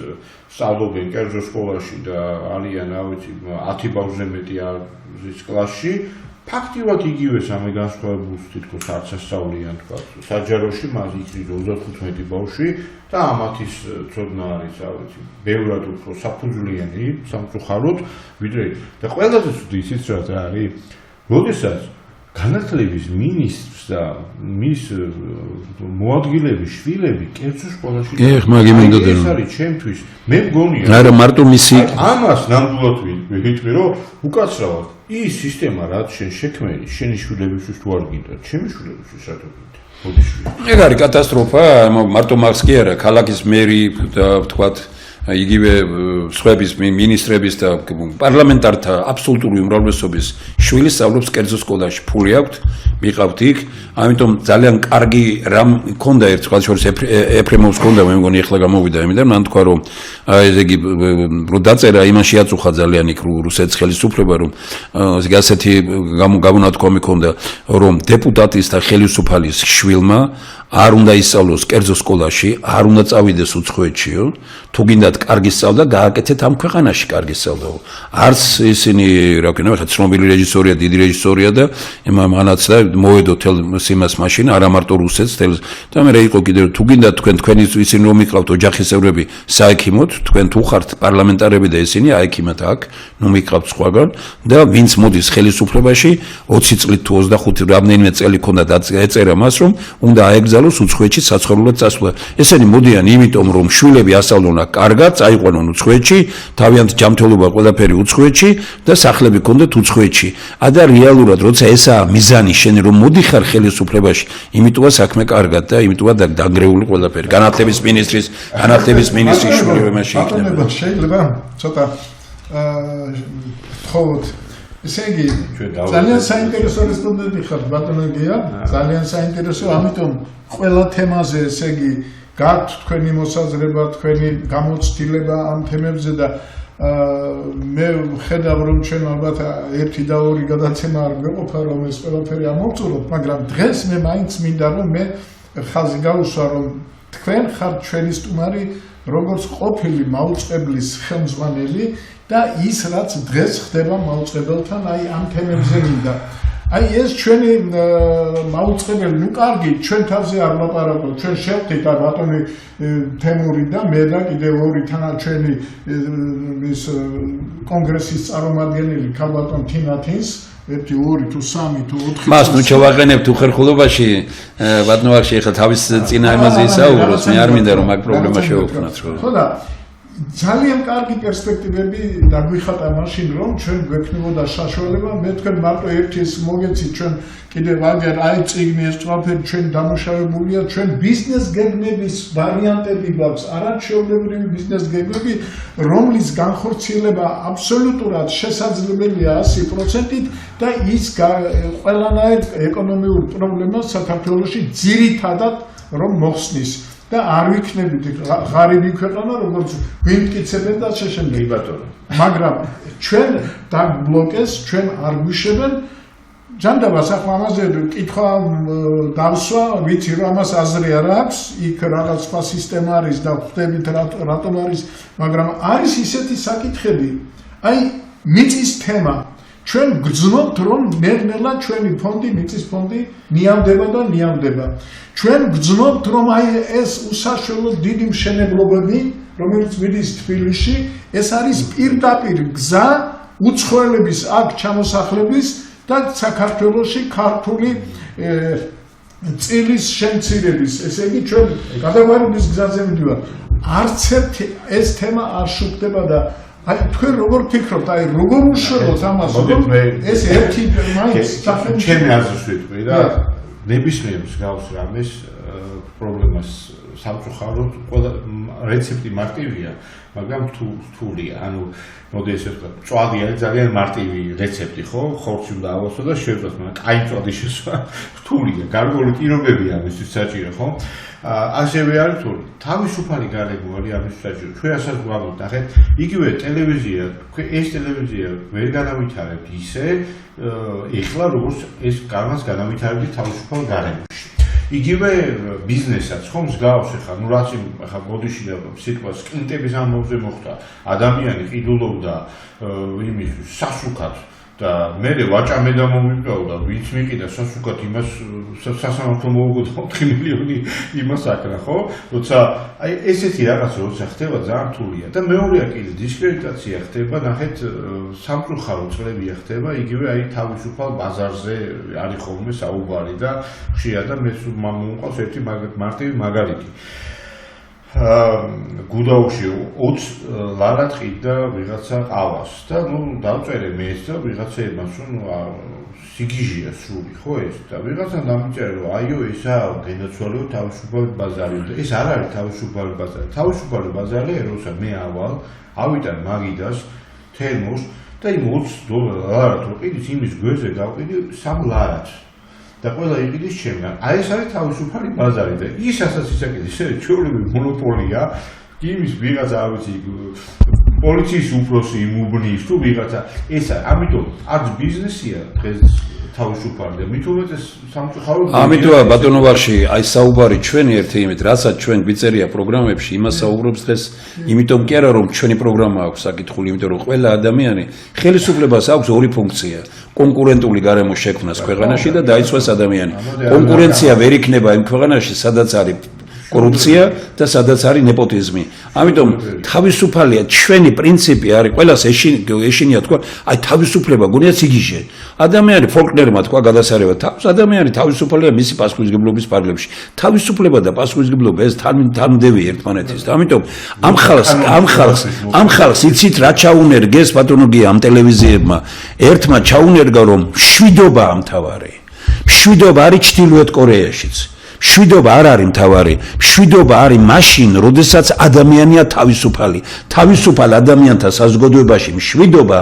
Speaker 3: სწავლობენ კერძო სკოლაში და არიან რა ვიცი 10 ბავშვზე მეტი არის კლასში ფაქტიურად იგივე სამი განსხვავებულს თითქოს არც ასწავლიან თქვა საჯაროში მას იქნება 35 ბავშვი და ამათის ცოდნა არის რა ვიცი ბევრად უფრო საფუძვლიანი სამწუხაროდ ვიდრე და ყველაზე ცუდი ისიც რა არის როდესაც განათლების მინისტრს და მის მოადგილეების შვილები კერძო სკოლაში ეს არის ჩემთვის მე მგონია
Speaker 2: არა მარტო მისი
Speaker 3: ამას ნამდვილად ვიტყვი რომ უკაცრავად ის სისტემა რაც შენ შექმენი შენი შვილებისთვის თუ არ გინდა ჩემი შვილებისთვის რატო გინდა
Speaker 2: ეგ არის კატასტროფა მარტო მაგს კი არა ქალაქის მერი და ვთქვათ იგივე სხვების მინისტრების და პარლამენტართა აბსოლუტური უმრავლესობის შვილი სწავლობს კერძო სკოლაში ფული აქვს მიყავთ იქ ამიტომ ძალიან კარგი რამ მქონდა ერთხელ შორის ეფრემოვს მქონდა მე მგონი ახლა გამოვიდა იმიდან მან თქვა რომ ესე იგი რომ დაწერა იმან შეაწუხა ძალიან იქ რუსეთის ხელისუფლება რომ ასეთი გამონათქვამი მქონდა რომ დეპუტატის და ხელისუფალის შვილმა არ უნდა ისწავლოს კერძო სკოლაში არ უნდა წავიდეს უცხოეთშიო თუ გინდათ კარგი სწავლა გააკეთეთ ამ ქვეყანაში კარგი სწავლა არც ისინი რა ვქნა ხა ცნობილი რეჟისორია დიდი რეჟისორია და მანაც და მოედო თელ სიმას მაშინ არა მარტო რუსეთს თელს და მე იყო კიდე თუ გინდათ თქვენი ისინი რომ იყავთ ოჯახის წევრები საექიმოთ თქვენ თუ ხართ პარლამენტარები და ისინი აექიმათ აქ ნუ მიყავთ სხვაგან და ვინც მოდის ხელისუფლებაში 20 წლით თუ 25 რამდენიმე წელი ქონდა ეწერა მას რომ უნდა აეგზალოს უცხოეთში საცხოვრებლად წასვლა ესენი მოდიან იმიტომ რომ შვილები ასწავლონ კარგად წაიყვანონ უცხოეთში თავიანთ ჯანმრთელობა ყველაფერი უცხოეთში და სახლები ქონდეთ უცხოეთში და რეალურად როცა ესაა მიზანი შენ რომ მოდიხარ ხელისუფლებაში იმიტომა საქმე კარგად და იმიტომა დაგრეული ყველაფერი განათლების მინისტრის შვილები მაშინ იქნება
Speaker 1: შეიძლება ცოტა თხოვთ ესე იგი ძალიან საინტერესო სტუდენტი ხარ ბატონო გია ძალიან საინტერესო ამიტომ ყველა თემაზე ესე იგი გაქვთ თქვენი მოსაზრება თქვენი გამოცდილება ამ თემებზე და მე ხედავ რომ ჩვენ ალბათ 1 და 2 გადაცემა არ გვეყოფა რომ ეს ყველაფერი ამოვწუროთ მაგრამ დღეს მე მაინც მინდა რომ მე ხაზი გავუსვა რომ თქვენ ხართ ჩვენი სტუმარი როგორც ყოფილი მაუწყებლის ხელმძღვანელი და ის რაც დღეს ხდება მაუწყებელთან აი ამ თემებზე მინდა აი ეს ჩვენი მაუწყებელი ნუ კარგი ჩვენ თავზე არ ლაპარაკობ ჩვენ შევხვდით და ბატონი თემური და მე და კიდევ 2 თანაჩვენი ის კონგრესის წარმომადგენელი ქალბატონ თინათინს 1 2 თუ 3 თუ 4
Speaker 2: მას ნუ ჩავაყენებთ უხერხულობაში ბატონო ვახში ახლა თავის წინა იმაზე ისაუბროს მე არ მინდა რომ მაგ პრობლემა შევექმნათ
Speaker 1: ხო და ძალიან კარგი პერსპექტივები დაგვიხატა მაშინ რომ ჩვენ გვექნებოდა საშუალება მე თქვენ მარტო ერთის მოგეცით ჩვენ კიდევ აგერ აი წიგნი ეს ყველაფერი ჩვენ დამუშავებულია ჩვენ ბიზნეს გეგმების ვარიანტები გვაქვს არაჩვეულებრივი ბიზნეს გეგმები რომლის განხორციელება აბსოლუტურად შესაძლებელია 100%-ით და ის ყველანაირ ეკონომიურ პრობლემას საქართველოში ძირითადად რომ მოხსნის და არ ვიქნებით ღარიბი ქვეყანა როგორც ვიმტკიცებენ და შეშენდნენ ბატონო მაგრამ ჩვენ დაგბლოკეს ჩვენ არ გვიშებენ ჯანდაბას ახლა ამაზე კითხვა დავსვა ვიცი რომ ამას აზრი არ აქვს იქ რაღაც სხვა სისტემა არის და ხვდებით რატომ არის მაგრამ არის ისეთი საკითხები აი მიწის თემა. ჩვენ გრძნობთ რომ ნელ-ნელა ჩვენი ფონდი, მიწის ფონდი ნიავდება და ნიავდება. ჩვენ გრძნობთ რომ აი ეს უსაშველო დიდი მშენებლობები, რომელიც მიდის თბილისში, ეს არის პირდაპირ გზა უცხოელების აქ ჩამოსახლების და საქართველოში ქართული წილის შემცირების, ესე იგი ჩვენ გადაგვარების გზაზე მივდივართ. არც ერთ ეს თემა არ შუქდება და აი თქვენ როგორ ფიქრობთ, აი როგორ უშველოთ ამას, ეს ერთი მაინც
Speaker 3: ჩემი აზრით ვიტყვი და ნებისმიერ მსგავს რამეს პრობლემას სამწუხაროდ ყველა რეცეპტი მარტივია, მაგრამ რთულია. ანუ მოდი ესე ვთქვა, მწვადი არის ძალიან მარტივი რეცეპტი, ხო? ხორცი უნდა ავასო და შევწვათ, მაგრამ კაი მწვადი შესვა რთულია. გარკვეული პირობები ამისთვის საჭირო, ხო? ასევე არის რთული. თავისუფალი გარემოა ამის საჭირო. ჩვენ ასაც გვაქვს, ნახეთ, იგივე ტელევიზია, ეს ტელევიზია ვერ განავითარებთ ისე, ეხლა როგორც ეს გამას განავითარებთ თავისუფალ გარემოში. იგივე ბიზნესაც ხო მსგავს ახლა ნუ რაც ახლა მოდიში და სიტყვას კლინტების ამბავზე მოხდა ადამიანი ყიდულობდა იმის სასუქად და მე ვაჭამე და მომიყვეოდა ვინც მიყიდა სასუქად იმას სასამართლო მოუგო 4 მილიონი იმას აკრა ხო როცა აი ესეთი რაღაცა როცა ხდება ძალიან რთულია და მეორეა კიდე დისკრედიტაცია ხდება ნახეთ სამწუხარო წლებია ხდება იგივე აი თავისუფალ ბაზარზე არის ხოლმე საუბარი და ხშირად და მე მომყავს ერთი მარტივი მაგალითი გუდაუში 20 ლარა ტყიდა ვიღაცა ყავას და ნუ დავწერე მეც და ვიღაცა იმას რომ სიგიჟია სრული ხო ეს და ვიღაცა დამიწერე რომ აიო ესა გენაცვალო თავისუფალი ბაზარი და ეს არ არის თავისუფალი ბაზარი თავისუფალი ბაზარია როცა მე ავიტან მაგიდას თერმოს და იმ 20 ლარად რო ყიდის იმის გვერდზე გავყიდი 3 ლარად და ყველა იყიდის ჩემგან. აი ეს არის თავისუფალი ბაზარი და ის ასაც ისაკიდეს, ჩვეულებრივი მონოპოლია, იმის ვიღაცა არ ვიცი პოლიციის უფროსი იმუბნის თუ ვიღაცა ეს არის. ამიტომ არც ბიზნესია დღეს თავისუფალი და მით უმეტეს სამწუხაროდ
Speaker 2: ამიტომ ბატონო ვარში აი საუბარი ჩვენი ერთი იმით რასაც ჩვენ გვიწერია პროგრამებში იმას საუბრობს დღეს იმიტომ კი არა რომ ჩვენი პროგრამა აქვს საკითხული იმიტომ რომ ყველა ადამიანი ხელისუფლებას აქვს ორი ფუნქცია კონკურენტული გარემო შექმნას ქვეყანაში და დაიცვას ადამიანი კონკურენცია ვერ იქნება იმ ქვეყანაში სადაც არის კორუფცია და სადაც არის ნეპოტიზმი. ამიტომ თავისუფალია ჩვენი პრინციპი არის ყველას ეშინია თქვა აი თავისუფლება გონია სიგიჟე. ადამიანი ფოლკნერმა თქვა გადასარევა თავს ადამიანი თავისუფალია მისი პასუხისმგებლობის პარლებში. თავისუფლება და პასუხისმგებლობა ეს თანმდევი ერთმანეთის. ამიტომ ამ ხალხს იცით რა ჩაუნერგეს ბატონო გია ამ ტელევიზიებმა ერთმა ჩაუნერგა რომ მშვიდობა ამთავარი. მშვიდობა არის ჩრდილოეთ კორეაშიც. მშვიდობა არ არის მთავარი. მშვიდობა არის მაშინ, როდესაც ადამიანია თავისუფალი. თავისუფალ ადამიანთა საზოგადოებაში მშვიდობა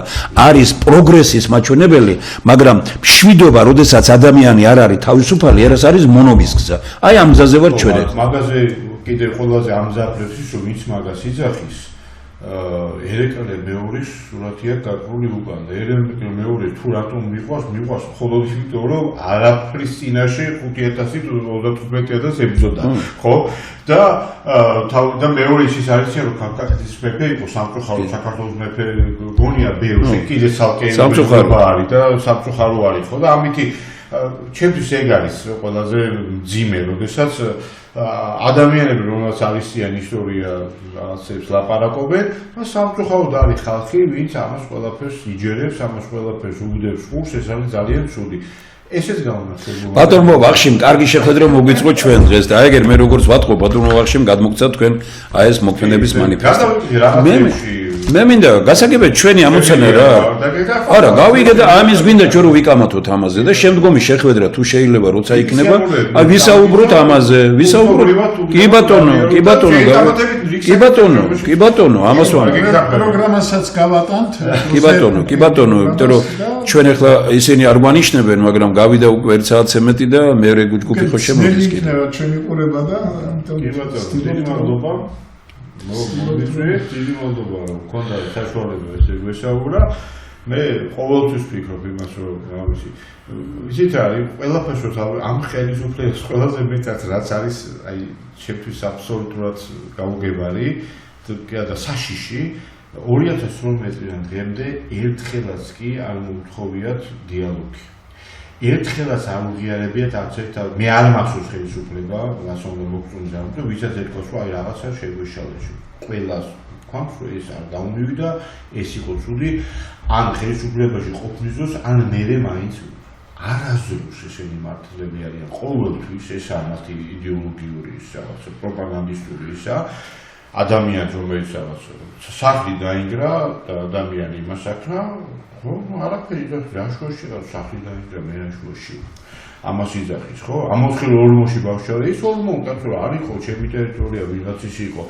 Speaker 2: არის პროგრესის მაჩვენებელი, მაგრამ მშვიდობა, როდესაც ადამიანი არ არის თავისუფალი, ეს არის მონობის გზა. აი ამ გზაზე ვარ ჩვენ.
Speaker 3: მაგაზე კიდე ყველაზე ამზადებთ ის, რომ ვინც მაგას იძახის ერეკლე მეორის სურათია გარკვეული უკან და ერეკლე მეორე თუ რატომ მიყვარს მხოლოდ იმიტომ რომ არაფრის წინაშე 5035 ებრძოდა ხო და მეორე ის არის რომ კავკასიის მეფე იყო სამწუხარო საქართველოს მეფე გონია ბევრი კიდე ცალკე სამწუხარო არის და სამწუხარო არის ხო და ამითი ჩემთვის ეგ არის ყველაზე მძიმე როდესაც ადამიანები რომელსაც არისიან ისტორია რაღაცებს ლაპარაკობენ და სამწუხაროდ არის ხალხი ვინც ამას ყველაფერს იჯერებს ამას ყველაფერს უდევს ხურს ეს არის ძალიან ცუდი ესეც გამონახულია
Speaker 2: ბატონო ვახშიმ კარგი შეხვედრა მოგვიწყო ჩვენ დღეს და აი ეგერ მე როგორც ვატყო ბატონო ვახშიმ გადმოგცა თქვენ აი ეს მოქმედების მანიფესტო მე მინდა გასაგებად ჩვენი ამოცანა რა არა გავიგე და ამის გვინდა ჩვენ რო ვიკამათოთ ამაზე და შემდგომი შეხვედრა თუ შეიძლება როცა იქნება აი ვისაუბროთ ამაზე ვისაუბროთ კი ბატონო ამას ვამბობ
Speaker 1: პროგრამასაც გავატანთ
Speaker 2: კი ბატონო იმიტომ რომ ჩვენ ახლა ისინი არ გვანიშნებენ მაგრამ გავიდა უკვე 1 საათზე მეტი და მე რეგუჯგუფი ხო შემოდის კიდე
Speaker 1: ჩვენი ყურება და
Speaker 3: კი ბატონო დიდი მადლობა რომ გქონდა საშუალება ესე გვესაუბრა მე ყოველთვის ვფიქრობ იმას რომ ვიცით რა ყველაფერს ამ ხელისუფლების ყველაზე მეტად რაც არის აი ჩემთვის აბსოლუტურად გაუგებარი და საშიში 2018 დღემდე ერთხელაც კი არ მოუთხოვიათ დიალოგი. ერთხელაც არ უღიარებიათ არც ერთ მე არ მახსოვს ხელისუფლება, რას უნდა მოგწონს ამ და ვისაც ეთქოს რომ აი რაღაცა შეგვეშალეში. ყველას გვაქვს რომ ეს არ დაუნივიდა, ეს იყო ცუდი, ან ხელისუფლებაში ყოფნის დროს, ან მერე მაინც არასდროს ესენი მართლები არიან. ყოველთვის ეს მათი იდეოლოგიური ის რაღაცა პროპაგანდისტური ისა ადამიანი რომელიც რაღაც სახლი დაინგრა და ადამიანი იმას აკრა, ხო, არაფერი და რაშუაში რა სახლი დაინგრა მე რაშუაში. ამას იძახის, ხო? ამოთხილ ორმოში ბავშვი, ის ორმო უკაცო არ იყო, ჩემი ტერიტორია ვიღაცის იყო.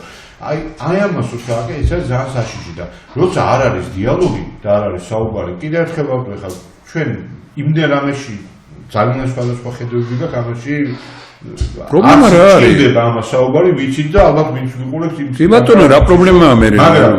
Speaker 3: აი ამას უსააგე, ეს არის ძალიან საშიში და როცა არ არის დიალოგი და არ არის საუბარი, კიდევ ერთხელ ვამბობ, ხა ჩვენ იმდენ რამეში ძალიან სხვადასხვა ხედვები გაქვს ამაში
Speaker 2: პრობლემა რა არის?
Speaker 3: შეიძლება ამას საუბარი ვიცით და ალბათ ვინც ვიყურებს იმ
Speaker 2: კი ბატონო, რა პრობლემაა მე?
Speaker 3: მაგრამ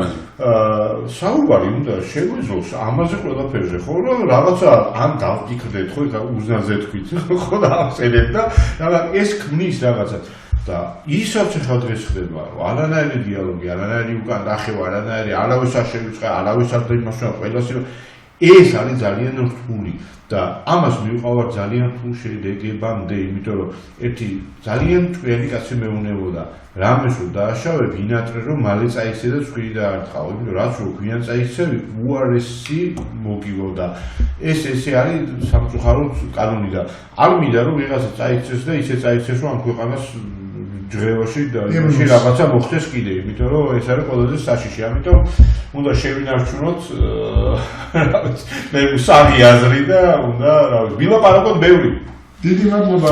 Speaker 3: საუბარი უნდა შეგვეძლოს ამაზე ყველაფერზე, ხო, რომ რაღაცა ან დავფიქრდეთ, ხო, და უზნაზე თქვით, ხო, და ახსენეთ და რაღაც ეს ქმნის რაღაცა და ისაც ახლა დღეს ხდება, რომ არანაირი დიალოგი, არანაირი უკან დახევა, არანაირი არავის არ შევიწყე, არავის არ დაიმასვა, ყველას ეს არის ძალიან რთული და ამას მივყავარ ძალიან რთულ შედეგებამდე, იმიტომ რომ ერთი ძალიან ჭკვიანი კაცი მეუნებოდა რამეს რომ დააშავებ, ინატრე რომ მალე წაიქცე და ცხვირი დაარტყავ, იმიტომ რომ რაც რო გვიან წაიქცევი, უარესი მოგივა და ესე არის სამწუხაროდ კანონი და არ მინდა რომ ვიღაცა წაიქცეს და ისე წაიქცეს რომ ამ ქვეყანას ჯღევაში და იმაში რაღაცა მოხდეს კიდე, იმიტომ რომ ეს არის ყველაზე საშიში, ამიტომ უნდა შევინარჩუნოთ მე მსაგი აზრი და უნდა რა ვიცი, ვილაპარაკოთ ბევრი.
Speaker 1: დიდი მადლობა.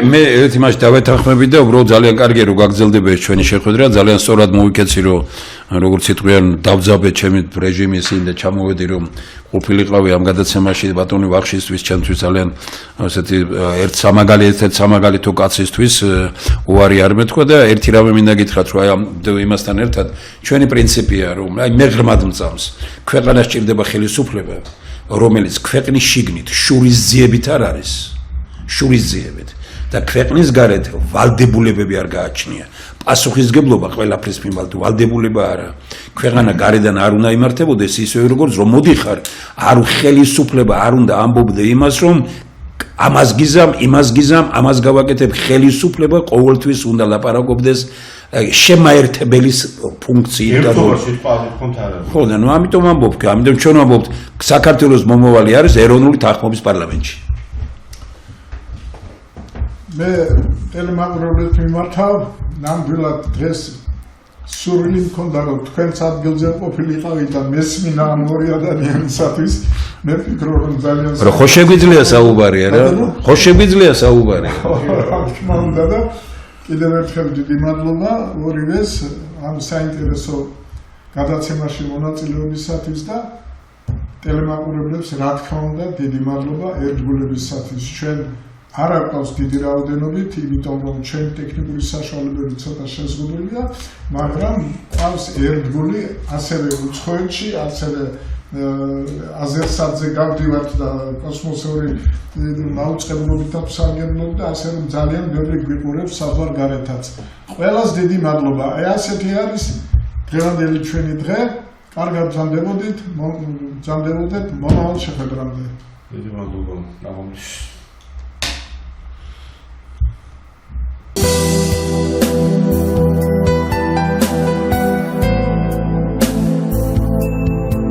Speaker 2: მე ერთი მასში დავეთანხმები და უბრალოდ ძალიან კარგია რომ გაგრძელდება ეს ჩვენი შეხვედრა, ძალიან სწორად მოვიქეცი რომ როგორც იტყვიან დავძაბე ჩემი რეჟიმი ისინი და ჩამოვედი რომ ყოფილიყავი ამ გადაცემაში ბატონი ვახშისთვის ჩემთვის ძალიან ასეთი ერთ სამაგალითო კაცისთვის უარი არ მეთქვა და ერთი რამე მინდა გითხრათ რომ აი ამ იმასთან ერთად ჩვენი პრინციპია რომ აი მე ღრმად მწამს ქვეყანას სჭირდება ხელისუფლება რომელიც ქვეყნის შიგნით შურისძიებით არ არის შურისძიებით და ქვეყნის გარეთ ვალდებულებები არ გააჩნია პასუხისგებლობა ყველაფრის მიმართ ვალდებულება არა ქვეყანა გარედან არ უნდა იმართებოდეს ისე როგორც რომ მოდიხარ არ ხელისუფლება არ უნდა ამბობდე იმას რომ ამას გიზამ იმას გიზამ ამას გავაკეთებ ხელისუფლება ყოველთვის უნდა ლაპარაკობდეს შემაერთებელი ფუნქციით და ხო და ნუ ამიტომ ამბობ ამიტომ ჩვენ ვამბობთ საქართველოს მომავალი არის ეროვნული თანხმობის პარლამენტში
Speaker 1: მე ტელემაყურებლებს მიმართავ ნამდვილად დღეს სურვილი მქონდა რომ თქვენს ადგილზე ყოფილიყავი და მესმინა ამ ორი ადამიანისათვის მე ვფიქრობ რომ ძალიან
Speaker 2: ხო შეგვიძლია საუბარი არა ხო შეგვიძლია საუბარი
Speaker 1: რა თქმა უნდა და კიდევ ერთხელ დიდი მადლობა ორივეს ამ საინტერესო გადაცემაში მონაწილეობისათვის და ტელემაყურებლებს რა თქმა უნდა დიდი მადლობა ერთგულებისათვის ჩვენ არ აკვავს დიდი რაოდენობით, იმიტომ რომ ჩვენ ტექნიკური საშუალებები ცოტა შეზღუდულია, მაგრამ ყავს ერთგული ასევე უცხოეთში, ასევე აზერსატზე გავდივართ და კოსმოსური მაუწყებლობითაც ვსარგებლობ და ასე რომ ძალიან ბევრი გვიყურებს საზღვარგარეთაც. ყველას დიდი მადლობა. აი ასეთი არის დღევანდელი ჩვენი დღე. კარგად ბრძანდებოდით, მომავალ შეხვედრამდე.
Speaker 3: დიდი მადლობა.